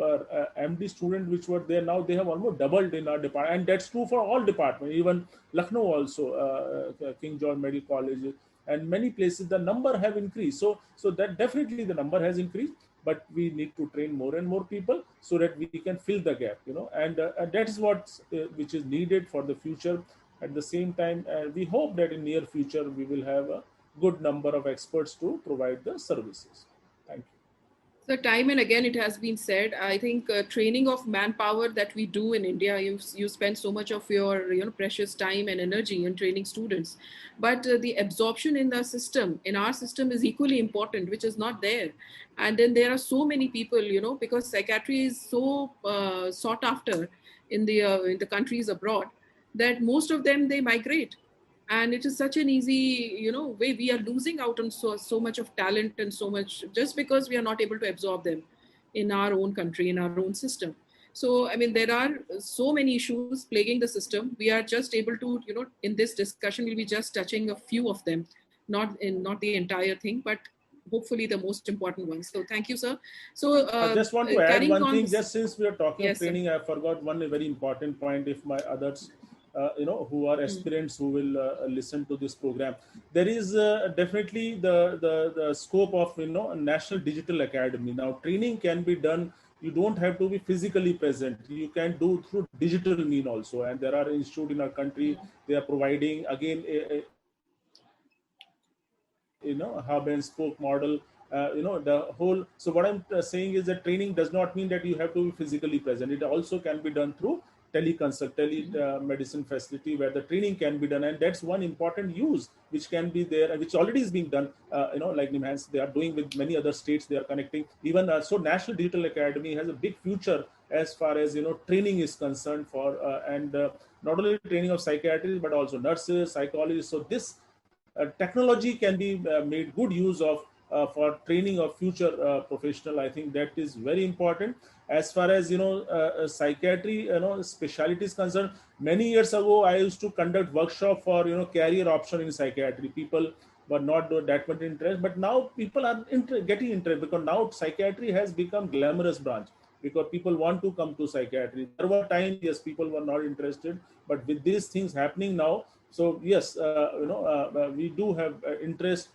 MD students which were there, now they have almost doubled in our department, and that's true for all departments. Even Lucknow also, King George Medical College, and many places the number have increased. So that definitely the number has increased, but we need to train more and more people so that we can fill the gap, and that is what which is needed for the future. At the same time, we hope that in near future we will have a good number of experts to provide the services. Thank you. So time and again it has been said, I think training of manpower that we do in India, you spend so much of your precious time and energy in training students, but the absorption in the system, in our system, is equally important, which is not there. And then there are so many people, because psychiatry is so sought after, in the countries abroad, that most of them, they migrate. And it is such an easy, way. We are losing out on so much of talent and so much, just because we are not able to absorb them in our own country, in our own system. So, I mean, there are so many issues plaguing the system. We are just able to, in this discussion, we'll be just touching a few of them, not the entire thing, but hopefully the most important ones. So thank you, sir. So I just want to add carrying one on thing. Just since we are talking of Yes, sir. training, I forgot one very important point. If my others, who are aspirants who will listen to this program, there is definitely the scope of a National Digital Academy. Now, training can be done. You don't have to be physically present. You can do through digital mean also. And there are institutes in our country. They are providing again hub and spoke model. The whole. So what I'm saying is that training does not mean that you have to be physically present. It also can be done through telemedicine facility, where the training can be done, and that's one important use which can be there, and which already is being done. Like NIMHANS, they are doing with many other states. They are connecting. Even so, National Digital Academy has a big future as far as training is concerned for not only training of psychiatrists but also nurses, psychologists. So this technology can be made good use of for training of future professional. I think that is very important. As far as psychiatry specialty is concerned, many years ago I used to conduct workshop for career option in psychiatry. People were not that much interest, but now people are getting interested, because now psychiatry has become glamorous branch, because people want to come to psychiatry. There were times, yes, people were not interested, but with these things happening now, so yes, we do have interest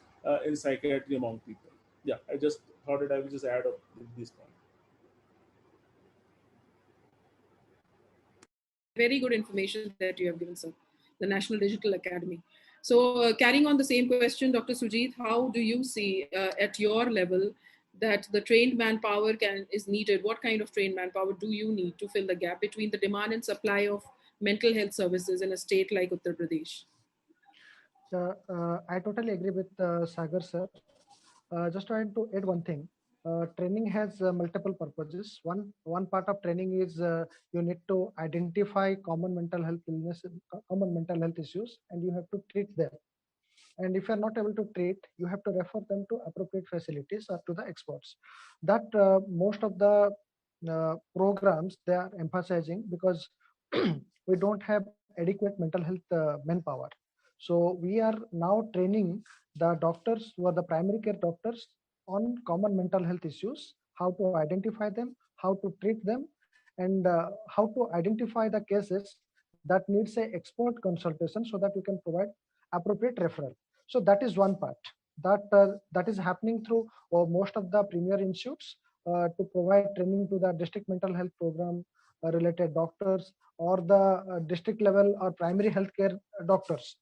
in psychiatry among people. Yeah, I just thought that I will just add up with this point. Very good information that you have given, sir. The National Digital Academy. So carrying on the same question, Dr. Sujit, how do you see at your level that the trained manpower is needed? What kind of trained manpower do you need to fill the gap between the demand and supply of mental health services in a state like Uttar Pradesh? I totally agree with Sagar sir. Just trying to add one thing. Training has multiple purposes. One part of training is you need to identify common mental health common mental health issues, and you have to treat them. And if you are not able to treat, you have to refer them to appropriate facilities or to the experts. That most of the programs they are emphasizing, because we don't have adequate mental health manpower. So we are now training the doctors who are the primary care doctors on common mental health issues, how to identify them, how to treat them, and how to identify the cases that needs a expert consultation, so that you can provide appropriate referral. So that is one part that is happening through most of the premier institutes to provide training to the district mental health program related doctors, or the district level or primary healthcare doctors.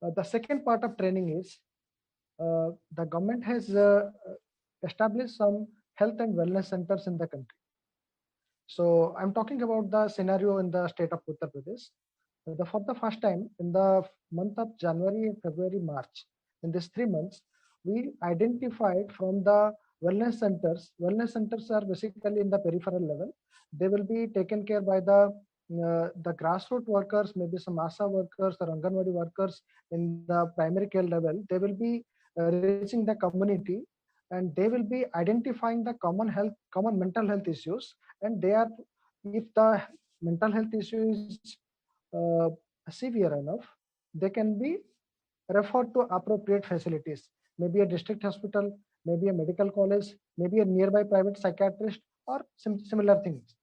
The second part of training is the government has established some health and wellness centers in the country. So I'm talking about the scenario in the state of Uttar Pradesh. For the first time in the month of January, February, March, in these 3 months, we identified from the wellness centers. Wellness centers are basically in the peripheral level. They will be taken care by the grassroots workers, maybe some ASA workers or Anganwadi workers in the primary care level. They will be reaching the community, and they will be identifying the common mental health issues. And they are, if the mental health issue is severe enough, they can be referred to appropriate facilities, maybe a district hospital, maybe a medical college, maybe a nearby private psychiatrist, or similar things.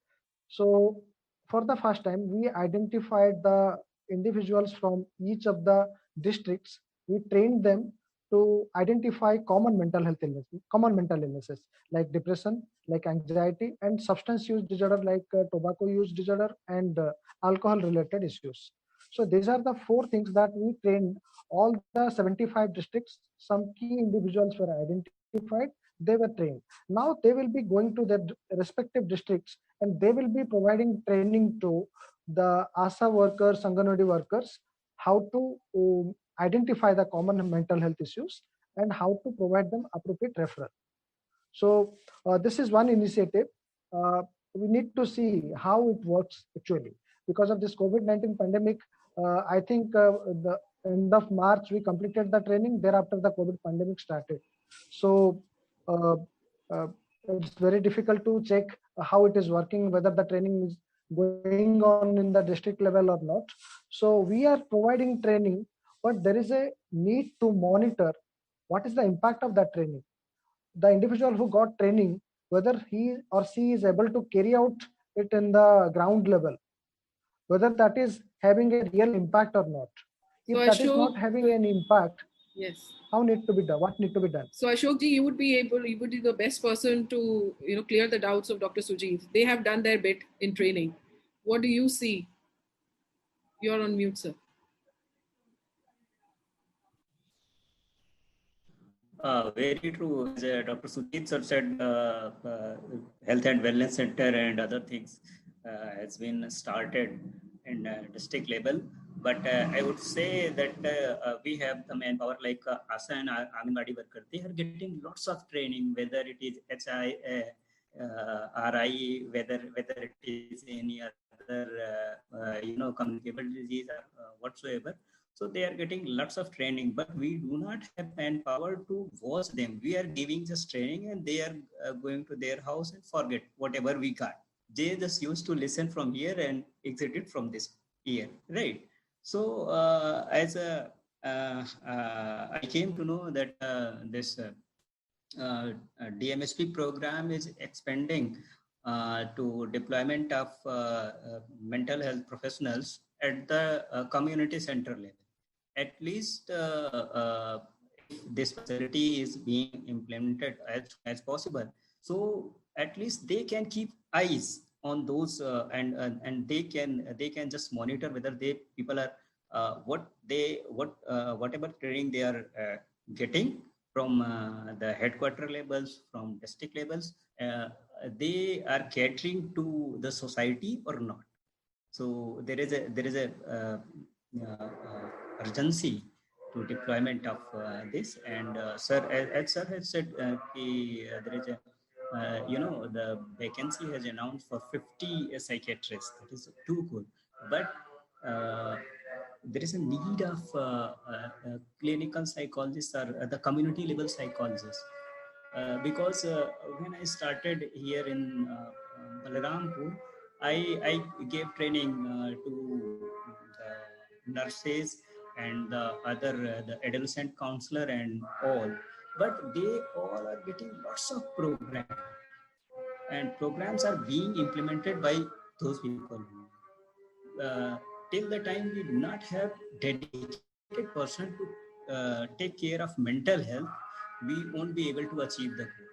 So for the first time, we identified the individuals from each of the districts. We trained them to identify common mental mental illnesses like depression, like anxiety, and substance use disorder like tobacco use disorder and alcohol related issues. So these are the 4 things that we trained all the 75 districts. Some key individuals were identified, they were trained. Now they will be going to their respective districts, and they will be providing training to the ASA workers, Anganwadi workers, how to identify the common mental health issues and how to provide them appropriate referral. So this is one initiative. we need to see how it works actually. Because of this COVID-19 pandemic, I think the end of March we completed the training. Thereafter, the COVID pandemic started. So uh, uh, it's very difficult to check how it is working, whether the training is going on in the district level or not. So we are providing training, but there is a need to monitor what is the impact of that training. The individual who got training, whether he or she is able to carry out it in the ground level, whether that is having a real impact or not. So If that is not Ashok, having any impact, yes. how need to be done? What need to be done? So Ashok ji, you would be the best person to clear the doubts of Dr. Sujit. They have done their bit in training. What do you see? You're on mute, sir. Very true. As Dr. Sujit sir said, Health and Wellness Center and other things has been started in district level. But I would say that we have the manpower like ASA and Anganwadi worker. They are getting lots of training, whether it is HI, RI, whether it is any other communicable disease or whatsoever. So they are getting lots of training, but we do not have manpower to watch them. We are giving just training and they are going to their house and forget whatever we got. They just used to listen from here and exit it from this ear, right? So I came to know that this DMSP program is expanding to deployment of mental health professionals at the community center level. At least this facility is being implemented as possible. So at least they can keep eyes on those and they can just monitor whether people are whatever training they are getting from the headquarter levels, from district levels, they are catering to the society or not. So there is a urgency to deployment of this. And sir, as sir has said, there is a the vacancy has announced for 50 psychiatrists. That is too good, but there is a need of clinical psychologists or the community level psychologists. Because when I started here in Balarampur, I gave training to the nurses and the other the adolescent counselor and all, but they all are getting lots of programs, and programs are being implemented by those people. Till the time we do not have dedicated person to take care of mental health, we won't be able to achieve the goal.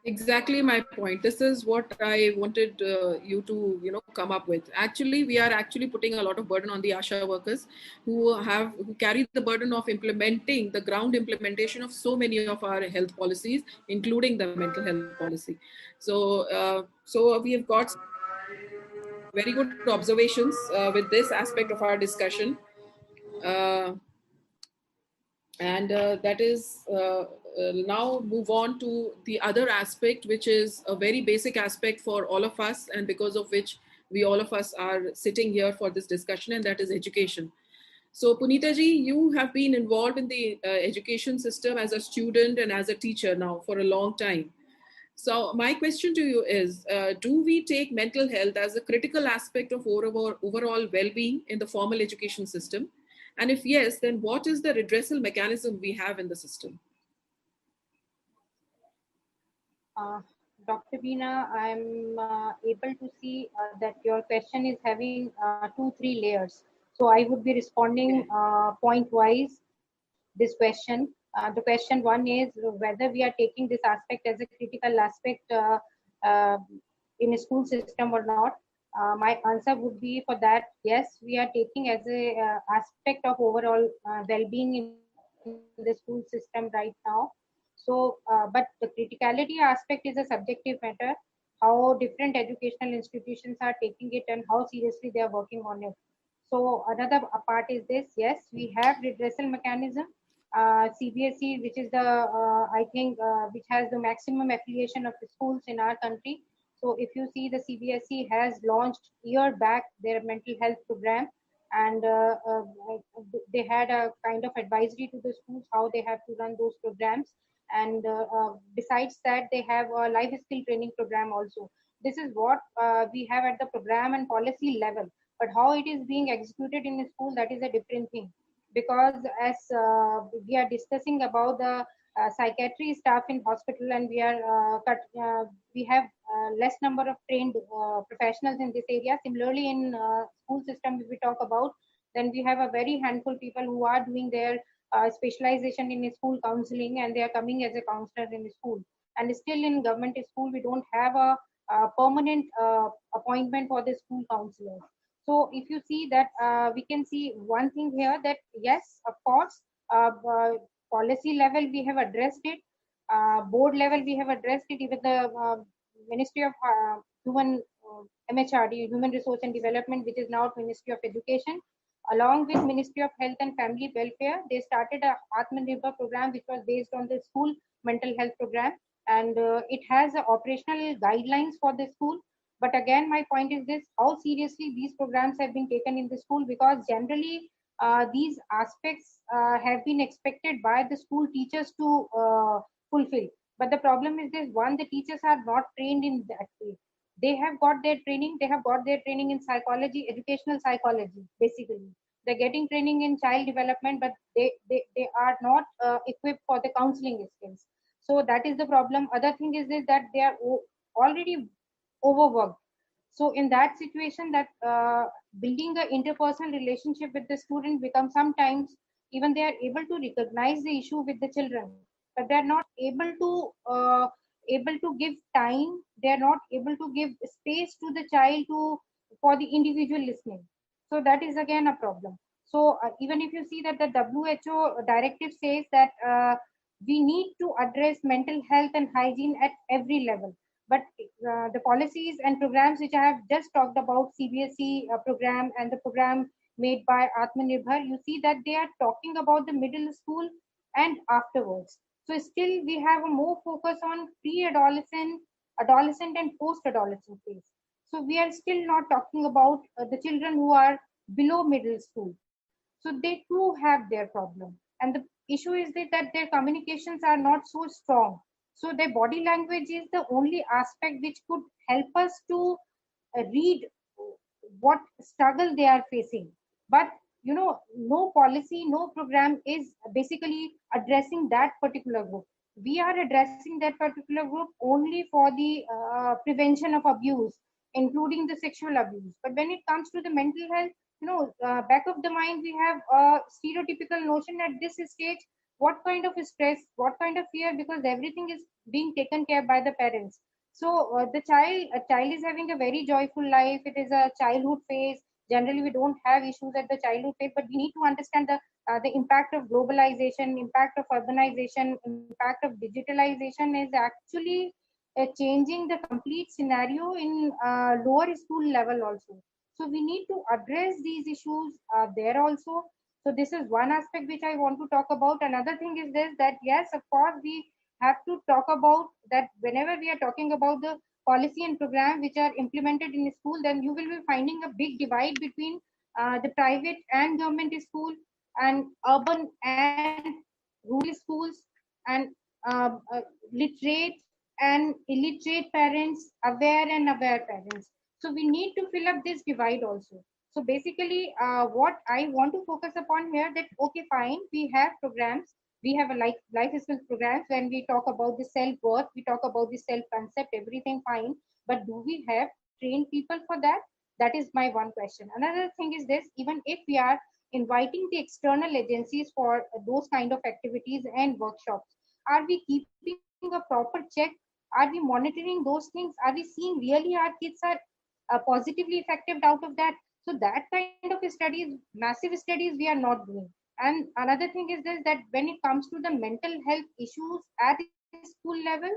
Exactly my point. This is what I wanted you to come up with. Actually, we are actually putting a lot of burden on the ASHA workers who carry the burden of implementing the ground implementation of so many of our health policies, including the mental health policy. So we have got very good observations with this aspect of our discussion. And that is now move on to the other aspect, which is a very basic aspect for all of us, and because of which we all of us are sitting here for this discussion, and that is education. So Punita ji, you have been involved in the education system as a student and as a teacher now for a long time. So my question to you is, do we take mental health as a critical aspect of overall well-being in the formal education system? And if yes, then what is the redressal mechanism we have in the system? Dr. Veena, I'm able to see that your question is having 2-3 layers. So I would be responding point-wise this question. The question one is whether we are taking this aspect as a critical aspect in a school system or not. My answer would be for that, yes, we are taking as a aspect of overall well-being in the school system right now. So, but the criticality aspect is a subjective matter, how different educational institutions are taking it and how seriously they are working on it. So another part is this, yes, we have redressal mechanism. CBSE, which is the, I think, which has the maximum affiliation of the schools in our country. So if you see, the CBSE has launched year back their mental health program, and they had a kind of advisory to the schools how they have to run those programs. And besides that, they have a life skill training program also. This is what we have at the program and policy level, but how it is being executed in a school, that is a different thing. Because as we are discussing about the psychiatry staff in hospital, and we have less number of trained professionals in this area. Similarly, in school system, if we talk about, then we have a very handful people who are doing their specialization in school counseling, and they are coming as a counselor in school. And still in government school, we don't have a permanent appointment for the school counselors. So if you see that, we can see one thing here, that yes, of course, policy level we have addressed it, board level we have addressed it, even the Ministry of MHRD, Human Resource and Development, which is now Ministry of Education, along with Ministry of Health and Family Welfare, they started a Atmanirbhar program, which was based on the school mental health program, and it has operational guidelines for the school. But again, my point is this: how seriously these programs have been taken in the school? Because generally, these aspects have been expected by the school teachers to fulfill. But the problem is this: one, the teachers are not trained in that way. They have got their training. They have got their training in psychology, educational psychology, basically. They're getting training in child development, but they are not equipped for the counseling skills. So that is the problem. Other thing is this, that they are already overworked. So in that situation, that building a interpersonal relationship with the student becomes sometimes, even they are able to recognize the issue with the children, but they are not able to give time. They are not able to give space to the child to for the individual listening. So that is again a problem. So even if you see that the WHO directive says that we need to address mental health and hygiene at every level, but the policies and programs which I have just talked about, CBSE program and the program made by Atmanirbhar, you see that they are talking about the middle school and afterwards. So still we have a more focus on pre-adolescent, adolescent and post-adolescent phase. So we are still not talking about the children who are below middle school. So they too have their problem. And the issue is that their communications are not so strong. So their body language is the only aspect which could help us to read what struggle they are facing. But no policy, no program is basically addressing that particular group. We are addressing that particular group only for the prevention of abuse, including the sexual abuse. But when it comes to the mental health, back of the mind, we have a stereotypical notion at this stage: what kind of stress, what kind of fear, because everything is being taken care by the parents. So a child is having a very joyful life. It is a childhood phase. Generally, we don't have issues at the childhood phase, but we need to understand the impact of globalization, impact of urbanization, impact of digitalization is actually changing the complete scenario in lower school level also. So we need to address these issues there also. So this is one aspect which I want to talk about. Another thing is this, that yes, of course, we have to talk about that whenever we are talking about the policy and program which are implemented in school, then you will be finding a big divide between the private and government school, and urban and rural schools, and literate and illiterate parents, aware and aware parents. So we need to fill up this divide also. So basically, what I want to focus upon here, that okay, fine, we have programs, we have a life skills programs. When we talk about the self worth, we talk about the self concept, everything fine. But do we have trained people for that? That is my one question. Another thing is this: even if we are inviting the external agencies for those kind of activities and workshops, are we keeping a proper check? Are we monitoring those things? Are we seeing really our kids are positively affected out of that? So that kind of studies, massive studies, we are not doing. And another thing is this, that when it comes to the mental health issues at school level,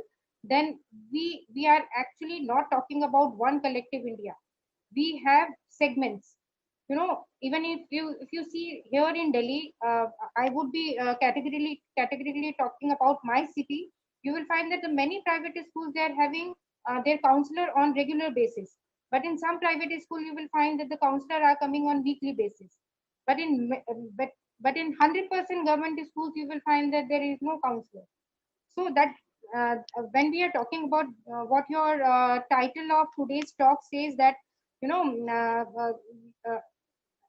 then we are actually not talking about one collective India. We have segments. Even if you see here in Delhi, I would be categorically talking about my city. You will find that the many private schools, they are having their counselor on regular basis. But in some private school, you will find that the counselor are coming on weekly basis. But in but in 100% government schools, you will find that there is no counselor. So that when we are talking about what your title of today's talk says, that you know uh,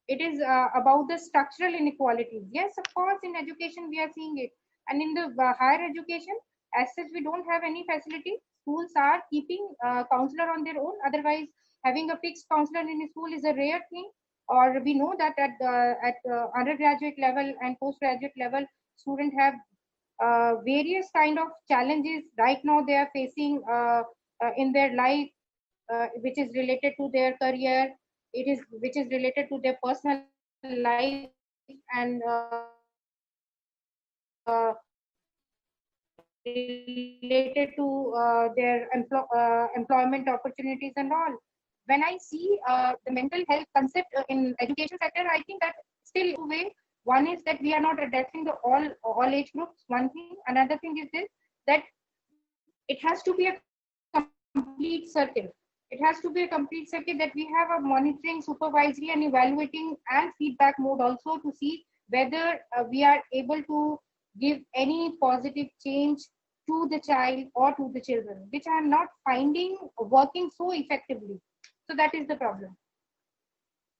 it is about the structural inequalities. Yes, of course, in education we are seeing it, and in the higher education, as such, we don't have any facility. Schools are keeping counselor on their own. Otherwise, having a fixed counselor in a school is a rare thing. Or we know that at undergraduate level and postgraduate level, students have various kind of challenges right now they are facing in their life, which is related to their career, it is which is related to their personal life, and related to employment opportunities and all. When I see the mental health concept in education sector, I think that still two way. One is that we are not addressing the all age groups. One thing. Another thing is this, that it has to be a complete circle. It has to be a complete circle, that we have a monitoring, supervisory, and evaluating and feedback mode also, to see whether we are able to give any positive change to the child or to the children, which I am not finding working so effectively. So that is the problem.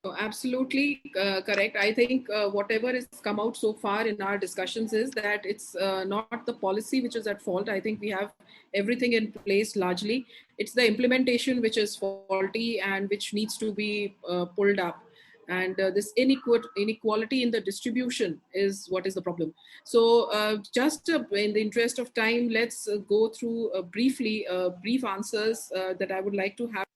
Oh, absolutely correct. I think whatever has come out so far in our discussions is that it's not the policy which is at fault. I think we have everything in place largely. It's the implementation which is faulty and which needs to be pulled up. And this inequality in the distribution is what is the problem. So just in the interest of time, let's go through briefly brief answers that I would like to have.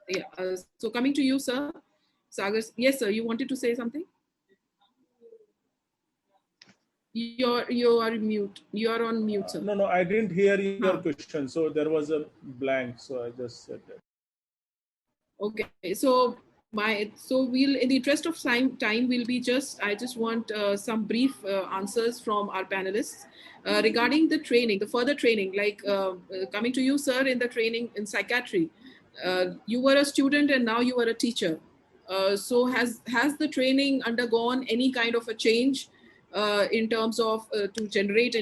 Yeah. So coming to you, sir. Sagar, yes, sir. You wanted to say something? You are mute. You are on mute, sir. No, I didn't hear your question. So there was a blank. So I just said that. Okay. So we'll, in the interest of time we'll be I just want some brief answers from our panelists regarding the training, the further training, like coming to you, sir, in the training in psychiatry. You were a student and now you are a teacher. So has the training undergone any kind of a change in terms of to generate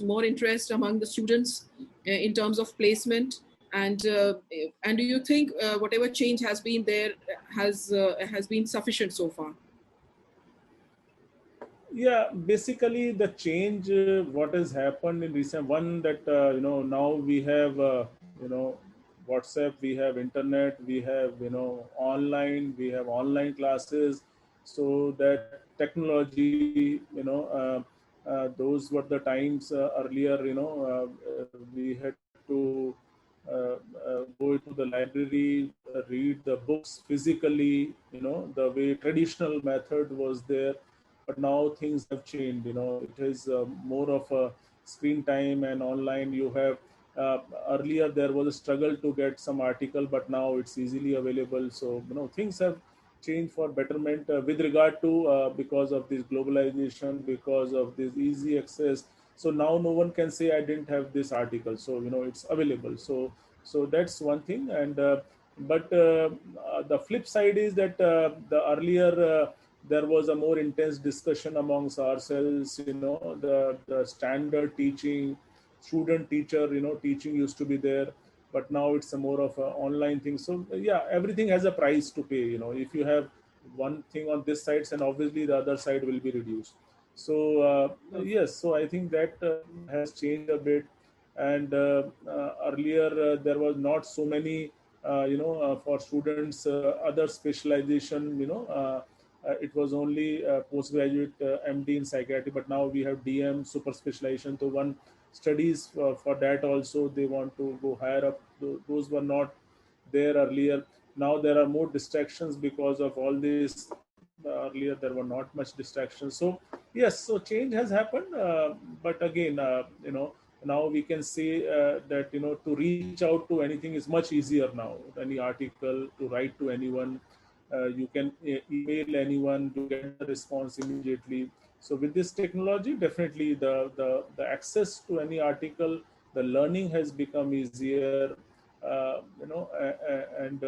more interest among the students in terms of placement? And do you think whatever change has been there has been sufficient so far? Yeah, basically the change what has happened in recent one, that now we have WhatsApp, we have internet, we have online, we have online classes. So that technology, those were the times earlier, we had to go to the library, read the books physically, the way traditional method was there. But now things have changed. It is more of a screen time and online. You have earlier there was a struggle to get some article, but now it's easily available. So things have changed for betterment with regard to because of this globalization, because of this easy access. So now no one can say I didn't have this article. So it's available. So that's one thing. And but the flip side is that the earlier there was a more intense discussion amongst ourselves. The standard teaching, student teacher, teaching used to be there, but now it's a more of an online thing. So yeah, everything has a price to pay. If you have one thing on this side, and obviously the other side will be reduced. So yes, so I think that has changed a bit. And earlier there was not so many for students other specialization. It was only postgraduate MD in psychiatry, but now we have DM, super specialization. So one studies for that also. They want to go higher up. Those were not there earlier. Now there are more distractions because of all this. Earlier there were not much distractions. So yes, so change has happened. But again, now we can say that to reach out to anything is much easier now. Any article to write to anyone, You can email anyone to get the response immediately. So with this technology, definitely the access to any article, the learning has become easier. And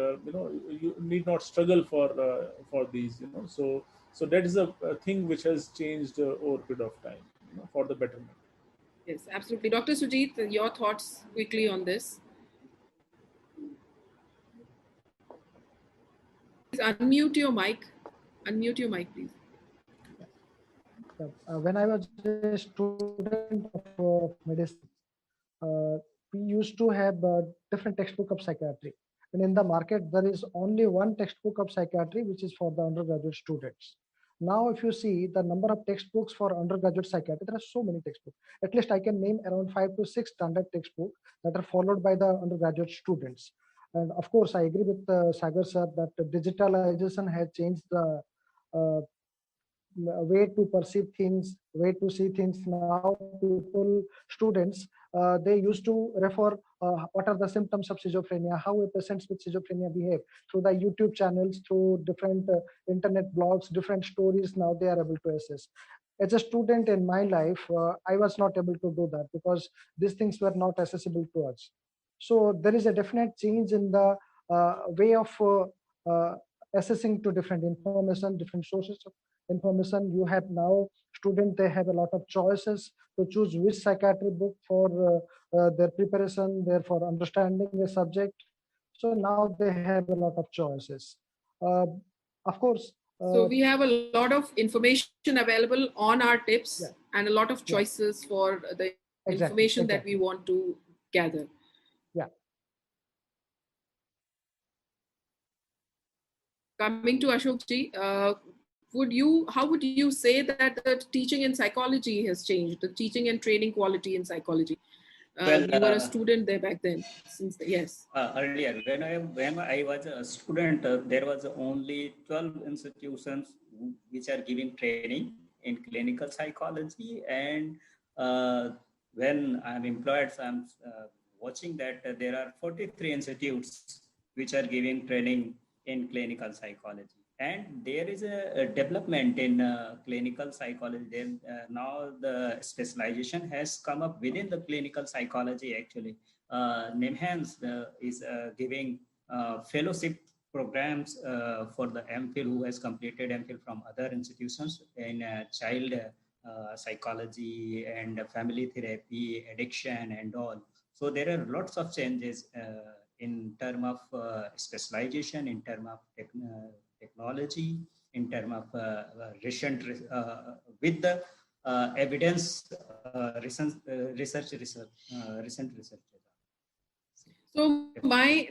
you need not struggle for these. So that is a thing which has changed over a period of time, for the betterment. Yes, absolutely. Dr. Sujit, your thoughts quickly on this. Please unmute your mic. Unmute your mic, please. When I was a student of medicine, we used to have different textbook of psychiatry. And in the market, there is only one textbook of psychiatry, which is for the undergraduate students. Now, if you see the number of textbooks for undergraduate psychiatry, there are so many textbooks. At least I can name around 5 to 6 standard textbooks that are followed by the undergraduate students. And of course, I agree with Sagar sir that digitalization has changed the uh, way to perceive things, way to see things. Now people, students, they used to refer what are the symptoms of schizophrenia, how a patient with schizophrenia behave through the YouTube channels, through different internet blogs, different stories. Now they are able to assess. As a student in my life, I was not able to do that because these things were not accessible to us. So there is a definite change in the way of assessing to different information, different sources of information. You have now students, they have a lot of choices to choose which psychiatry book for their preparation, therefore understanding a subject. So now they have a lot of choices. Of course. So we have a lot of information available on our tips, Yeah. and a lot of choices for the information that we want to gather. Yeah. Coming to Ashok ji, how would you say that the teaching in psychology has changed, the teaching and training quality in psychology? You were a student there back then. Yes. Earlier, when I was a student, there was only 12 institutions which are giving training in clinical psychology. And when I'm employed, so I'm watching that there are 43 institutes which are giving training in clinical psychology. And there is a development in clinical psychology. Then now the specialization has come up within the clinical psychology. Actually, NIMHANS is giving fellowship programs for the MPhil who has completed MPhil from other institutions in child psychology and family therapy, addiction, and all. So there are lots of changes in terms of specialization, in terms of technology, in terms of recent with the evidence recent research. So my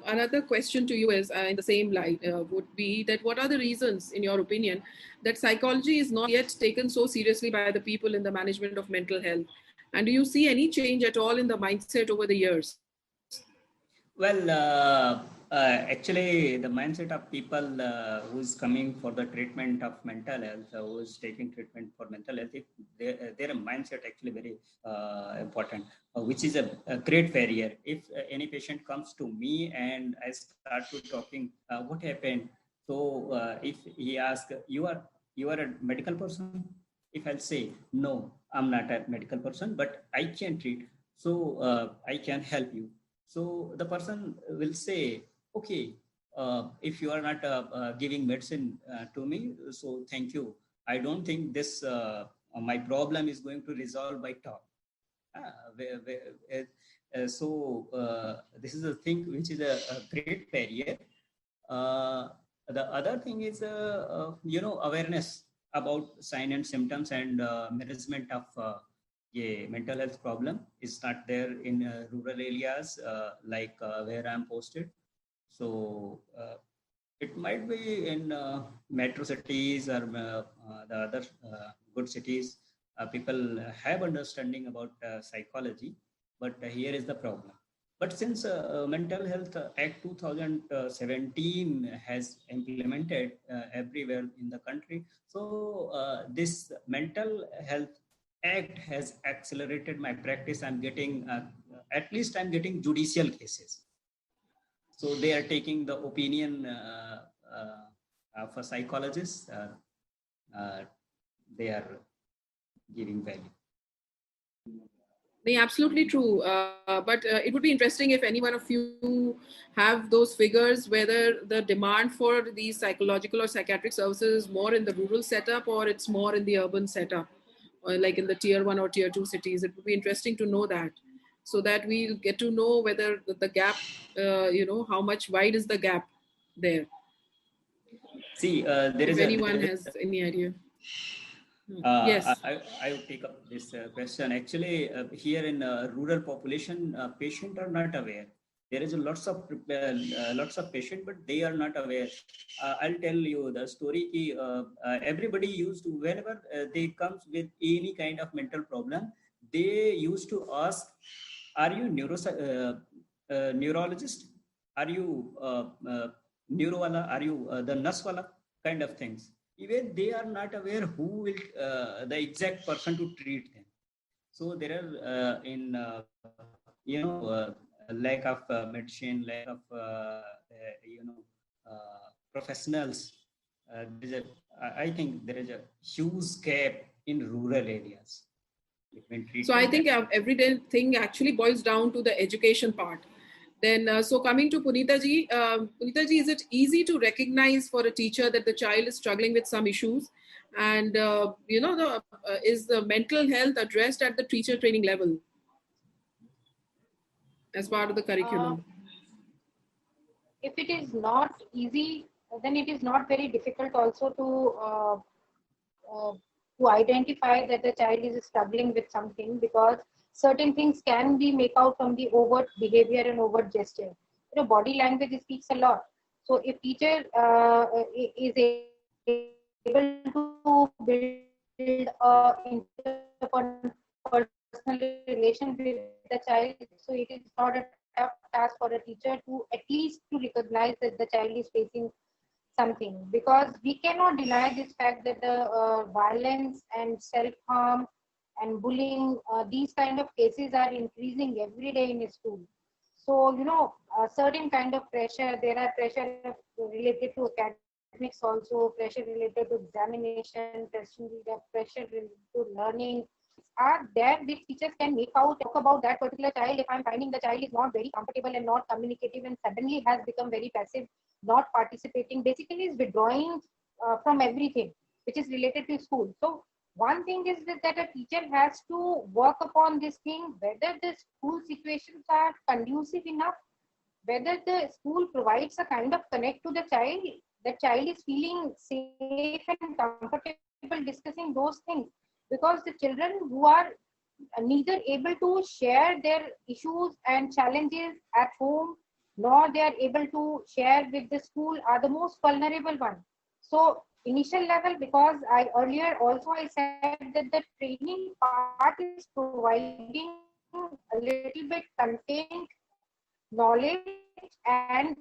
another question to you is in the same light would be that what are the reasons, in your opinion, that psychology is not yet taken so seriously by the people in the management of mental health? And do you see any change at all in the mindset over the years? Well, actually, the mindset of people who is coming for the treatment of mental health, who is taking treatment for mental health, their mindset actually very important, which is a great barrier. If any patient comes to me and I start to talking, what happened? So if he asks, you are a medical person? If I'll say, no, I'm not a medical person, but I can treat. So I can help you. So the person will say, okay, if you are not giving medicine to me, so thank you. I don't think this, my problem is going to resolve by talk. So this is a thing which is a great barrier. The other thing is, awareness about sign and symptoms and management of mental health problem is not there in rural areas like where I'm posted. So it might be in metro cities or the other good cities. People have understanding about psychology, but here is the problem. But since Mental Health Act 2017 has implemented everywhere in the country, so this Mental Health Act has accelerated my practice. I'm getting, at least I'm getting judicial cases. So they are taking the opinion of a psychologist. They are giving value. Absolutely true. But it would be interesting if any one of you have those figures, whether the demand for these psychological or psychiatric services is more in the rural setup or it's more in the urban setup, or like in the tier 1 or tier 2 cities. It would be interesting to know that, so that we'll get to know whether the gap, how much wide is the gap there. See, there If is anyone has any idea. Yes. I would take up this question. Actually, here in rural population, patients are not aware. There is lots of patients, but they are not aware. I'll tell you the story. Everybody used to, whenever they comes with any kind of mental problem, they used to ask, "Are you neurologist? Are you neurowala? Are you the nurse wala?" Kind of things. Even they are not aware who will the exact person to treat them. So there are lack of medicine, lack of professionals. I think there is a huge gap in rural areas. So I think everything actually boils down to the education part. Then, so coming to Punita ji, is it easy to recognize for a teacher that the child is struggling with some issues? And, is the mental health addressed at the teacher training level as part of the curriculum? If it is not easy, then it is not very difficult also to identify that the child is struggling with something, because certain things can be make out from the overt behavior and overt gesture. Body language speaks a lot. So if teacher is able to build a interpersonal relation with the child, so it is not a tough task for a teacher to at least to recognize that the child is facing something, because we cannot deny this fact that the violence and self-harm and bullying, these kind of cases are increasing every day in a school. So, a certain kind of pressure, there are pressure related to academics also, pressure related to examination, pressure related to learning, are there which teachers can make out, talk about that particular child. If I'm finding the child is not very comfortable and not communicative and suddenly has become very passive, not participating, basically is withdrawing from everything which is related to school. So one thing is that a teacher has to work upon this thing, whether the school situations are conducive enough, whether the school provides a kind of connect to the child is feeling safe and comfortable discussing those things. Because the children who are neither able to share their issues and challenges at home, nor they are able to share with the school, are the most vulnerable one. So initial level, because I said that the training part is providing a little bit content, knowledge, and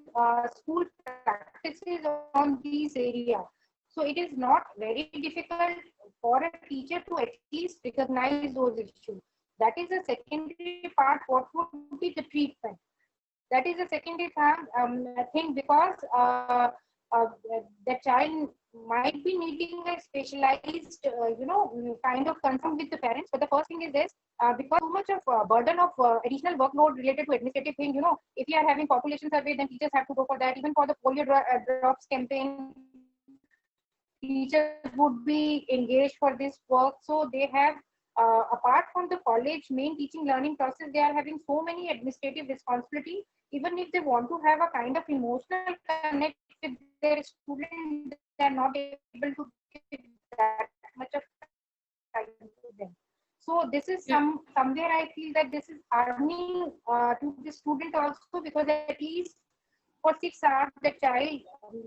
school practices on these areas. So it is not very difficult for a teacher to at least recognize those issues. That is a secondary part. What would be the treatment? That is a secondary thing, because the child might be needing a specialized, kind of concern with the parents. But the first thing is this, because too much of burden of additional workload related to administrative thing, if you are having population survey, then teachers have to go for that. Even for the polio drops campaign, teachers would be engaged for this work. So they have, apart from the college main teaching learning process, they are having so many administrative responsibility. Even if they want to have a kind of emotional connect with their student, they are not able to give that much of time to them. So this is somewhere I feel that this is harming to the student also, because at least for 6 hours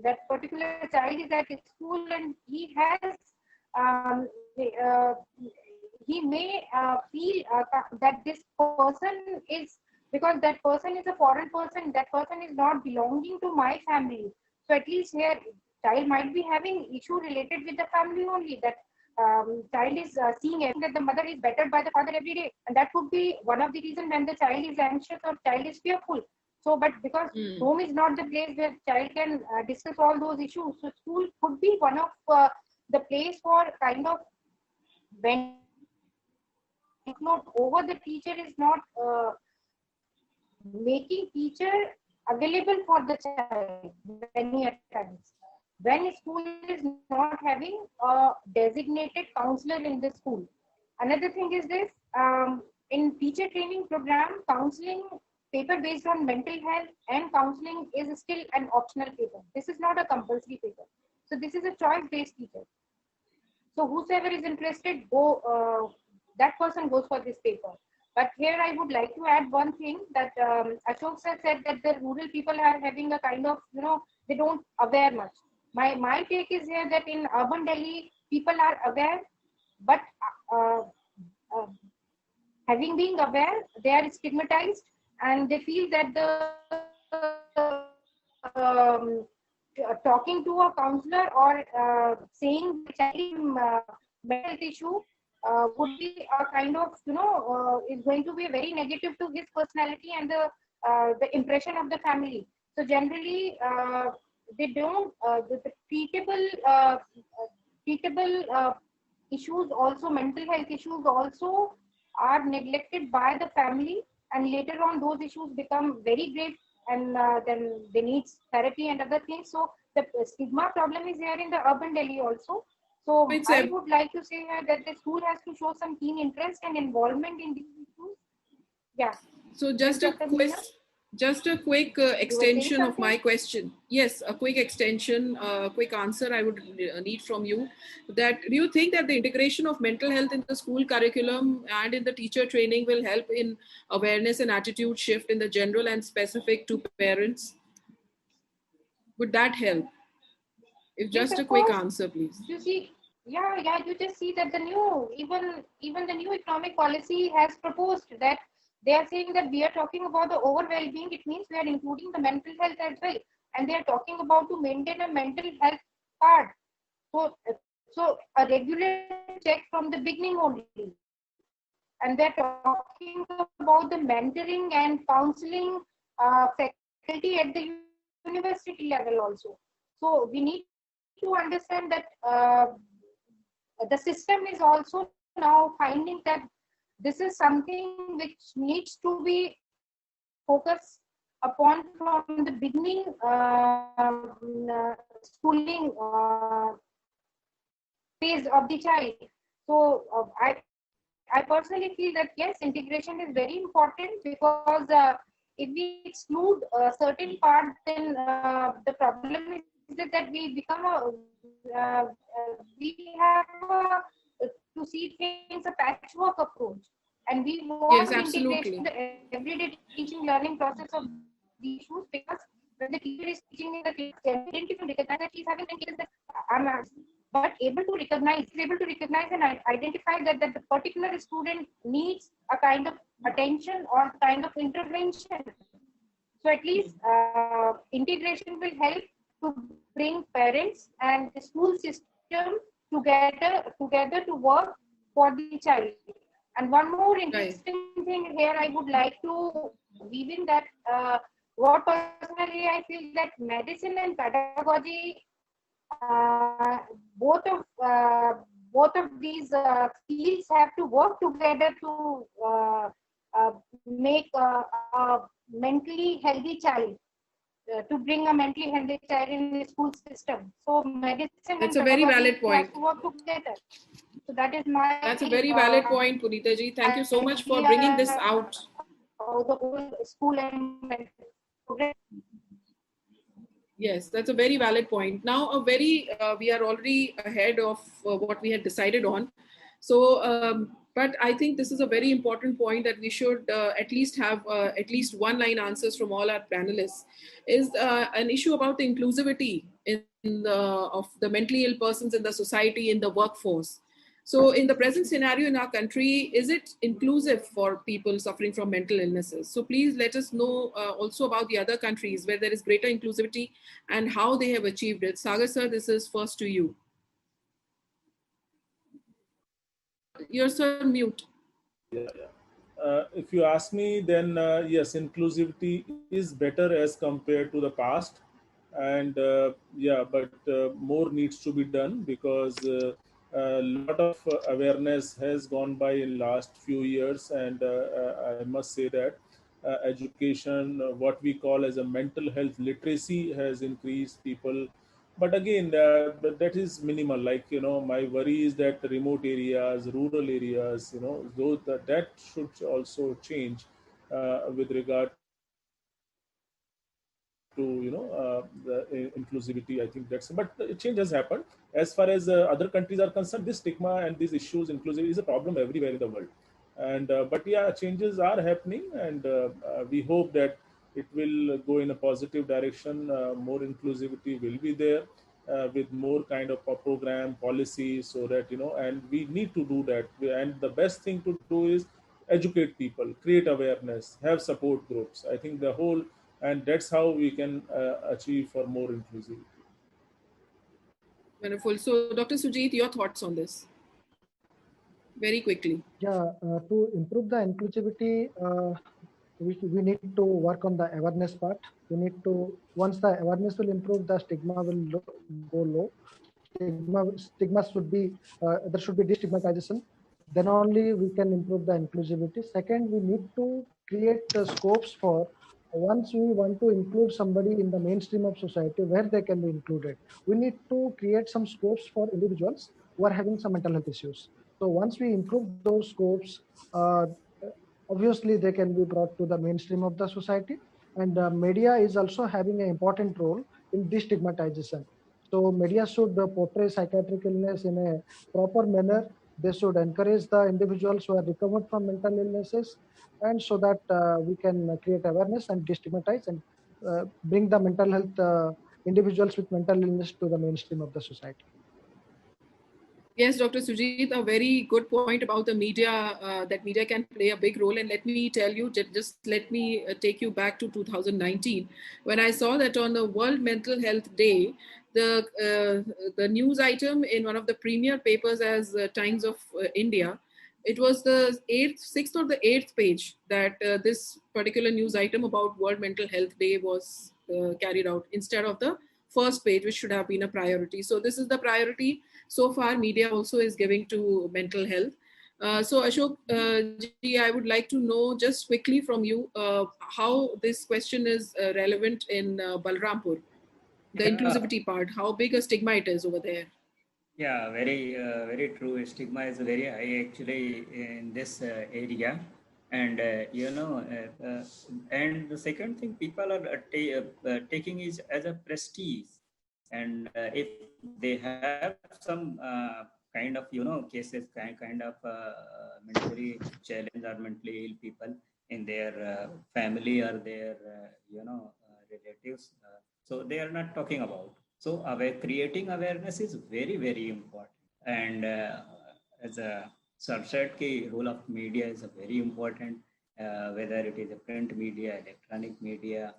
that particular child is at school, and he has he may feel that this person is, because that person is a foreign person, that person is not belonging to my family. So at least here child might be having issue related with the family only, that child is seeing that the mother is battered by the father every day, and that could be one of the reasons when the child is anxious or child is fearful. So, but because home is not the place where child can discuss all those issues, so school could be one of the place for kind of when load over the teacher is not making teacher available for the child many times. When school is not having a designated counselor in the school. Another thing is this, in teacher training program, counseling paper based on mental health and counseling is still an optional paper. This is not a compulsory paper. So this is a choice-based teacher. So whosoever is interested, that person goes for this paper. But here I would like to add one thing that Ashok sir said that the rural people are having a kind of, they don't aware much. My take is here that in urban Delhi, people are aware, but having been aware, they are stigmatized and they feel that talking to a counselor or saying mental health issue would be a kind of, is going to be very negative to his personality and the impression of the family. So generally, they don't, the treatable issues also, mental health issues also are neglected by the family, and later on those issues become very grave, and then they need therapy and other things. So the stigma problem is here in the urban Delhi also. So I would like to say here that the school has to show some keen interest and involvement in these issues. Yeah. So just a quick extension of my question. Yes, a quick extension, quick answer I would need from you. That do you think that the integration of mental health in the school curriculum and in the teacher training will help in awareness and attitude shift in the general and specific to parents? Would that help? If just yes, a quick course. Answer, please. You see, yeah, you just see that the new, even the new economic policy has proposed that they are saying that we are talking about the overall well-being. It means we are including the mental health as well, and they are talking about to maintain a mental health card. So a regular check from the beginning only, and they're talking about the mentoring and counseling faculty at the university level also. So we need to understand that the system is also now finding that this is something which needs to be focused upon from the beginning schooling phase of the child. So I personally feel that yes, integration is very important, because if we exclude certain parts, then the problem is that we become we have to see things a patchwork approach, and we want integration, the everyday teaching learning process of these issues, because when the teacher is teaching in the class, identify, recognize that she's having cases that I'm but able to recognize and identify that the particular student needs a kind of attention or kind of intervention. So at least integration will help to bring parents and the school system together to work for the child. And one more interesting thing here I would like to weave in that what personally I feel that medicine and pedagogy, both of these fields have to work together to make a mentally healthy child, to bring a mentally healthy child in the school system. So medicine That's a very valid point. Have to work together. So that is my. That's a very valid point, Punita ji. Thank you so much for bringing this out. The whole school and program. Yes, that's a very valid point. Now, we are already ahead of what we had decided on. So, but I think this is a very important point that we should at least have at least one-line answers from all our panelists. Is an issue about the inclusivity of the mentally ill persons in the society, in the workforce. So in the present scenario in our country, is it inclusive for people suffering from mental illnesses? So please let us know also about the other countries where there is greater inclusivity and how they have achieved it. Sagar sir, this is first to you. You're sir mute. Yeah. If you ask me, then yes, inclusivity is better as compared to the past, and yeah, but more needs to be done because a lot of awareness has gone by in last few years, and I must say that education, what we call as a mental health literacy, has increased. People, but again, that is minimal. Like, my worry is that the remote areas, rural areas, those that should also change with regard to the inclusivity. I think that's, but change has happened. As far as other countries are concerned, this stigma and these issues, inclusive, is a problem everywhere in the world. And but yeah, changes are happening, and we hope that it will go in a positive direction. More inclusivity will be there with more kind of a program policy, so that and we need to do that. And the best thing to do is educate people, create awareness, have support groups. I think the whole, and that's how we can achieve for more inclusivity. Wonderful. So, Dr. Sujit, your thoughts on this? Very quickly. Yeah, to improve the inclusivity, we need to work on the awareness part. We need to, once the awareness will improve, the stigma will go low. Stigma should be, there should be destigmatization. Then only we can improve the inclusivity. Second, we need to create scopes for, once we want to include somebody in the mainstream of society, where they can be included. We need to create some scopes for individuals who are having some mental health issues. So once we improve those scopes, obviously they can be brought to the mainstream of the society. And media is also having an important role in destigmatization. So media should portray psychiatric illness in a proper manner. They should encourage the individuals who are recovered from mental illnesses, and so that we can create awareness and destigmatize and bring the mental health individuals with mental illness to the mainstream of the society. Yes, Dr. Sujit, a very good point about the media, that media can play a big role. And let me tell you, just let me take you back to 2019, when I saw that on the World Mental Health Day, the news item in one of the premier papers as Times of India, it was the sixth or the eighth page that this particular news item about World Mental Health Day was carried out, instead of the first page, which should have been a priority. So this is the priority so far media also is giving to mental health. So Ashok ji, I would like to know just quickly from you how this question is relevant in Balrampur, the inclusivity part, how big a stigma it is over there. Yeah, very true. Stigma is very high actually in this area. And and the second thing people are taking is as a prestige. And if they have some kind of cases, kind of mentally challenged or mentally ill people in their family or their relatives, so they are not talking about. So creating awareness is very important. And as a Sir said, the role of media is very important, whether it is a print media, electronic media,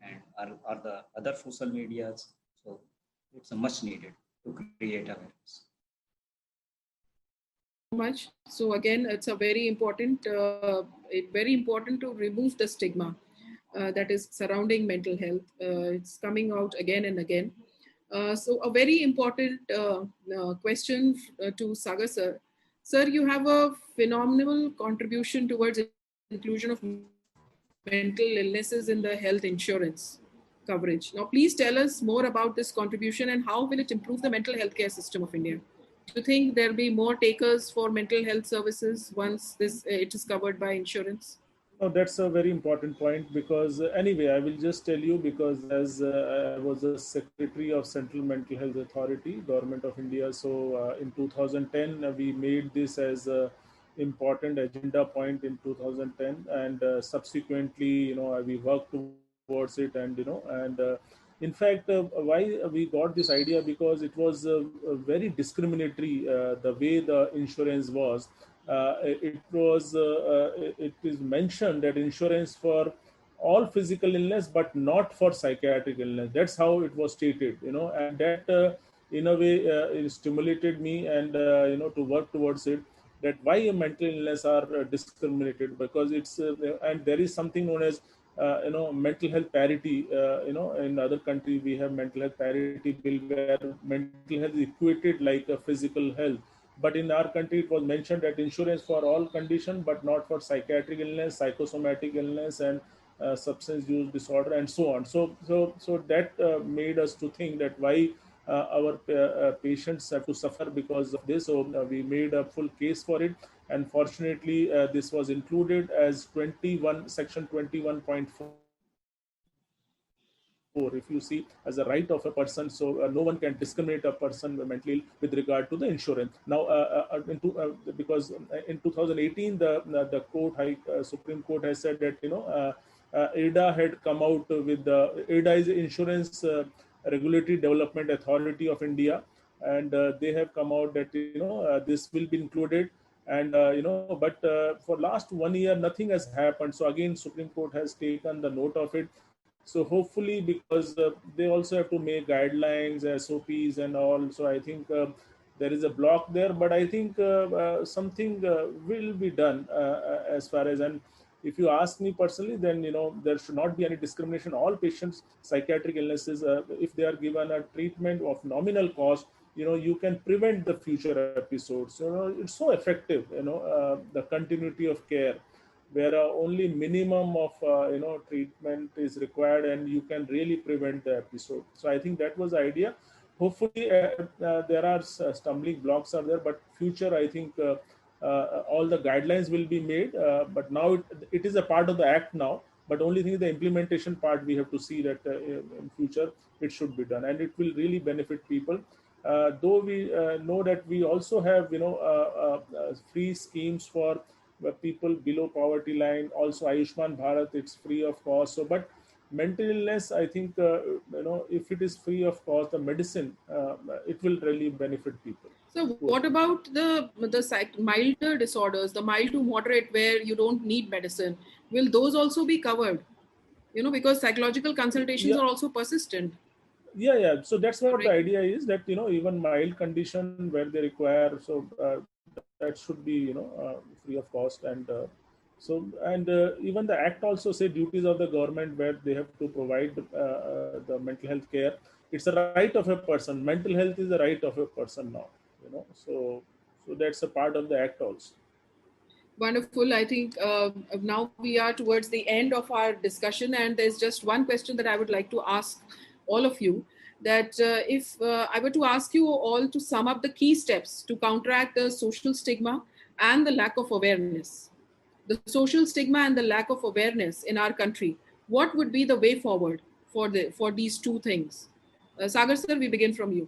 and or the other social medias. So it's a much needed to create awareness. Much. So again, it's a very important to remove the stigma that is surrounding mental health. It's coming out again and again. So a very important question to Sagar sir. Sir, you have a phenomenal contribution towards inclusion of mental illnesses in the health insurance coverage. Now, please tell us more about this contribution and how will it improve the mental health care system of India? Do you think there'll be more takers for mental health services once it is covered by insurance? Oh, that's a very important point, because anyway, I will just tell you, because as I was a secretary of Central Mental Health Authority, Government of India. So in 2010, we made this as a important agenda point in 2010, and subsequently, we worked towards it, and in fact, why we got this idea, because it was very discriminatory, the way the insurance was. It is mentioned that insurance for all physical illness, but not for psychiatric illness. That's how it was stated, and that in a way it stimulated me, and to work towards it. that why a mental illness are discriminated, because it's and there is something known as mental health parity. In other country we have mental health parity bill where mental health is equated like a physical health. But in our country, it was mentioned that insurance for all condition, but not for psychiatric illness, psychosomatic illness, and substance use disorder, and so on. So that made us to think that why our patients have to suffer because of this. So we made a full case for it, and fortunately, this was included as section 21.4. If you see as a right of a person, so no one can discriminate a person mentally ill with regard to the insurance. Now, because in 2018, the Supreme Court has said that IRDA had come out with the IRDA is Insurance Regulatory Development Authority of India, and they have come out that this will be included. And but for last 1 year nothing has happened. So again, Supreme Court has taken the note of it. So hopefully, because they also have to make guidelines, SOPs and all. So I think there is a block there, but I think something will be done as far as. And if you ask me personally, then there should not be any discrimination. All patients, psychiatric illnesses, if they are given a treatment of nominal cost, you can prevent the future episodes. It's so effective. The continuity of care, where only minimum of treatment is required, and you can really prevent the episode. So I think that was the idea. Hopefully there are stumbling blocks are there, but future I think all the guidelines will be made, but now it is a part of the act now, but only thing is the implementation part we have to see that in future it should be done, and it will really benefit people. Though we know that we also have free schemes for people below poverty line. Also Ayushman Bharat, it's free of cost. So but mental illness, I think if it is free of cost, the medicine it will really benefit people. So what about the milder disorders, the mild to moderate, where you don't need medicine? Will those also be covered? Because psychological consultations are also persistent. Yeah. So that's what the idea is, that even mild condition where they require, so that should be free of cost. And even the act also say duties of the government, where they have to provide the mental health care. It's a right of a person. Mental health is a right of a person now. So that's a part of the act also. Wonderful. I think now we are towards the end of our discussion, and there's just one question that I would like to ask all of you, that if I were to ask you all to sum up the key steps to counteract the social stigma and the lack of awareness, the social stigma and the lack of awareness in our country, what would be the way forward for these two things? Sagar sir, we begin from you.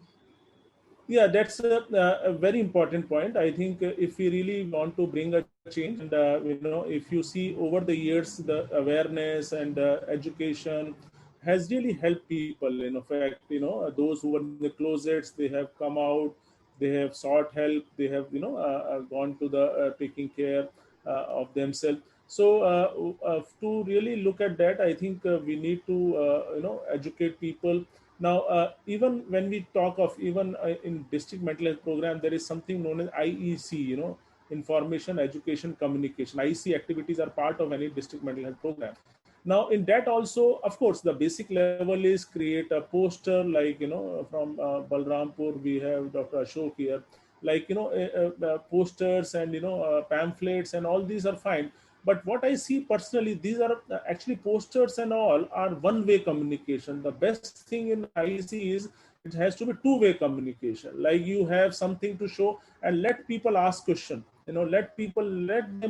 Yeah, that's a very important point. I think if we really want to bring a change, and if you see over the years, the awareness and education has really helped people. In fact, those who were in the closets, they have come out, they have sought help, they have gone to the taking care of themselves. So to really look at that, I think we need to educate people. Now, even when we talk of in district mental health program, there is something known as IEC, information, education, communication. IEC activities are part of any district mental health program. Now, in that also, of course, the basic level is create a poster, like, from Balrampur, we have Dr. Ashok here, like, posters and, pamphlets and all these are fine. But what I see personally, these are actually posters and all are one-way communication. The best thing in IEC is it has to be two-way communication. Like you have something to show and let people ask questions. Let them,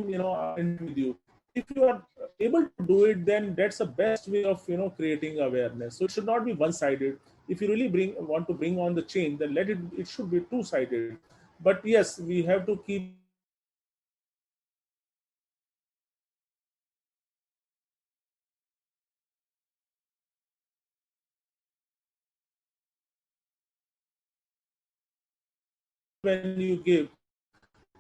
interact with you. If you are able to do it, then that's the best way of, creating awareness. So it should not be one-sided. If you really want to bring on the change, then it should be two-sided. But yes, we have to keep when you give,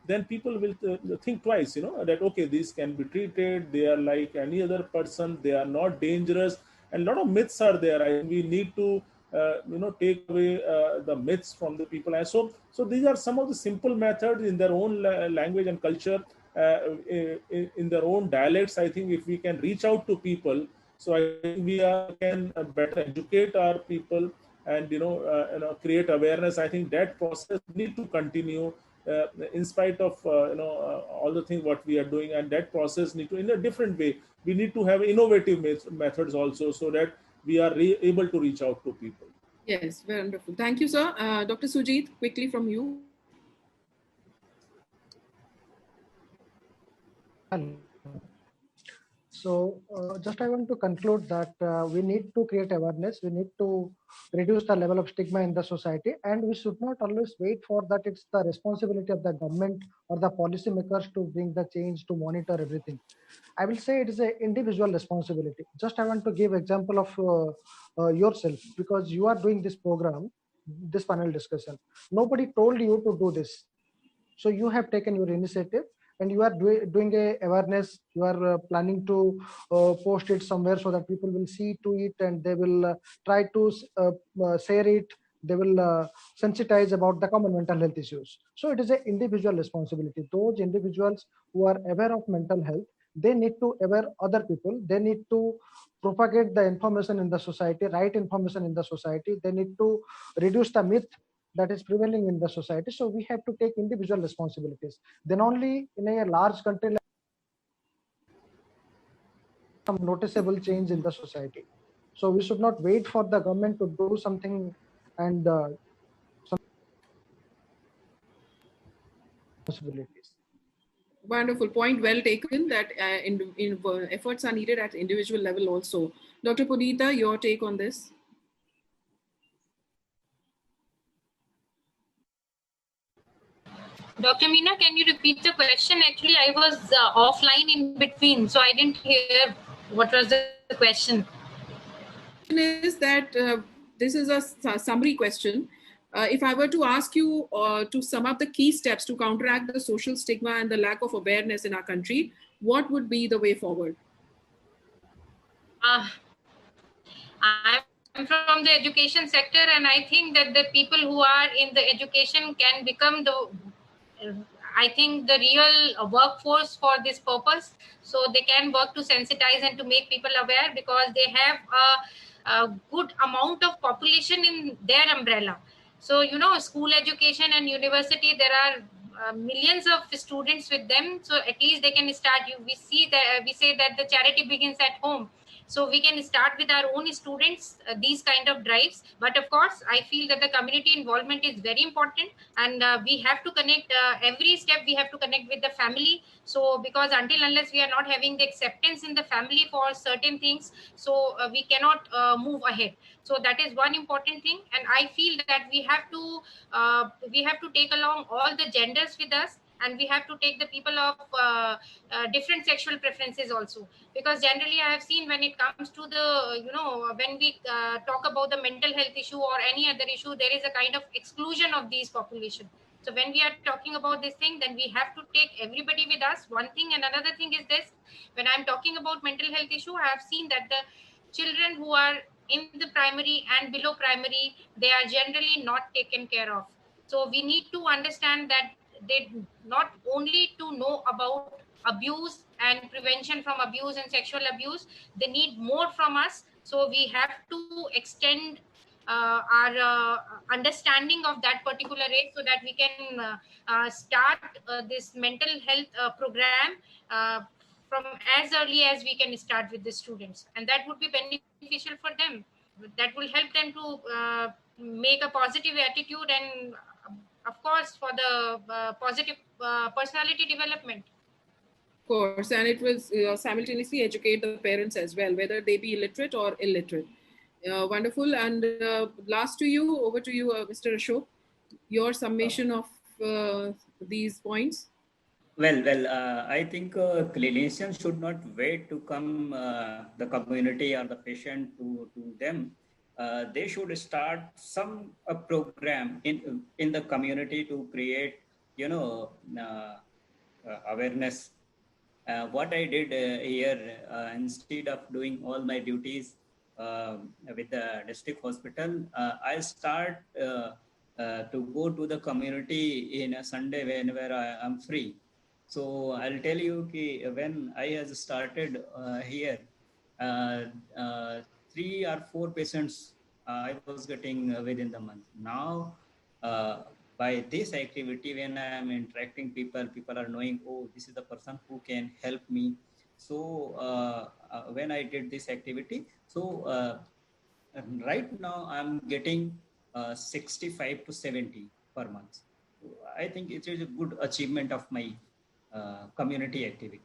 then people will think twice, that, okay, these can be treated. They are like any other person. They are not dangerous. And a lot of myths are there. We need to take away the myths from the people. And so these are some of the simple methods in their own language and culture, in their own dialects. I think if we can reach out to people, so I think we can better educate our people and create awareness. I think that process need to continue in spite of all the things what we are doing, and that process need to, in a different way, we need to have innovative methods also, so that we are able to reach out to people. Yes, wonderful. Thank you, sir. Dr. Sujit, quickly from you. So just I want to conclude that we need to create awareness. We need to reduce the level of stigma in the society, and we should not always wait for that. It's the responsibility of the government or the policymakers to bring the change, to monitor everything. I will say it is an individual responsibility. Just I want to give example of yourself, because you are doing this program, this panel discussion. Nobody told you to do this. So you have taken your initiative and you are doing a awareness. You are planning to post it somewhere so that people will see to it and they will try to share it. They will sensitize about the common mental health issues. So it is an individual responsibility. Those individuals who are aware of mental health, they need to aware other people. They need to propagate the information in the society, right information in the society. They need to reduce the myth that is prevailing in the society. So we have to take individual responsibilities. Then only in a large country like some noticeable change in the society. So we should not wait for the government to do something and some responsibilities. Wonderful point, well taken. That efforts are needed at individual level also. Dr. Punita, your take on this? Dr. Meena, can you repeat the question? Actually, I was offline in between, so I didn't hear what was the question. Is that this is a summary question. If I were to ask you to sum up the key steps to counteract the social stigma and the lack of awareness in our country, what would be the way forward? I'm from the education sector, and I think that the people who are in the education can become the real workforce for this purpose. So they can work to sensitize and to make people aware, because they have a good amount of population in their umbrella. So, school education and university, there are millions of students with them. So at least they can start. We say that the charity begins at home. So we can start with our own students, these kind of drives. But of course, I feel that the community involvement is very important, and we have to connect every step. We have to connect with the family. So because unless we are not having the acceptance in the family for certain things, so we cannot move ahead. So that is one important thing. And I feel that we have to take along all the genders with us, and we have to take the people of different sexual preferences also, because generally I have seen when it comes to the when we talk about the mental health issue or any other issue, there is a kind of exclusion of these population. So when we are talking about this thing, then we have to take everybody with us, one thing. And another thing is this: when I'm talking about mental health issue, I have seen that the children who are in the primary and below primary, they are generally not taken care of. So we need to understand that they not only to know about abuse and prevention from abuse and sexual abuse, they need more from us. So we have to extend our understanding of that particular age, so that we can start this mental health program from as early as we can start with the students, and that would be beneficial for them. That will help them to make a positive attitude, and of course for the positive personality development. Of course, and it will simultaneously educate the parents as well, whether they be literate or illiterate. Wonderful. And last to you, over to you, Mr. Ashok, your summation of these points. Well, I think clinicians should not wait to come the community or the patient to them. They should start some program in the community to create, awareness. What I did here, instead of doing all my duties, with the district hospital, I start to go to the community in a Sunday whenever I am free. So I'll tell you when I has started here, 3 or 4 patients I was getting within the month. Now, by this activity, when I am interacting people, people are knowing, oh, this is the person who can help me. So when I did this activity, so right now I'm getting 65 to 70 per month. So I think it is a good achievement of my community activity.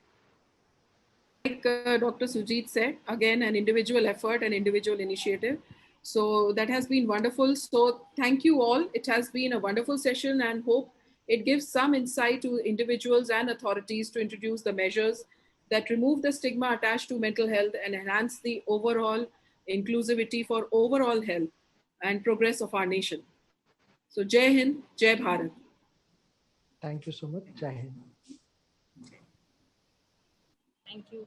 Like Dr. Sujit said, again, an individual effort, an individual initiative. So that has been wonderful. So thank you all. It has been a wonderful session and hope it gives some insight to individuals and authorities to introduce the measures that remove the stigma attached to mental health and enhance the overall inclusivity for overall health and progress of our nation. So Jai Hind, Jai Bharat. Thank you so much. Jai Hind. Thank you.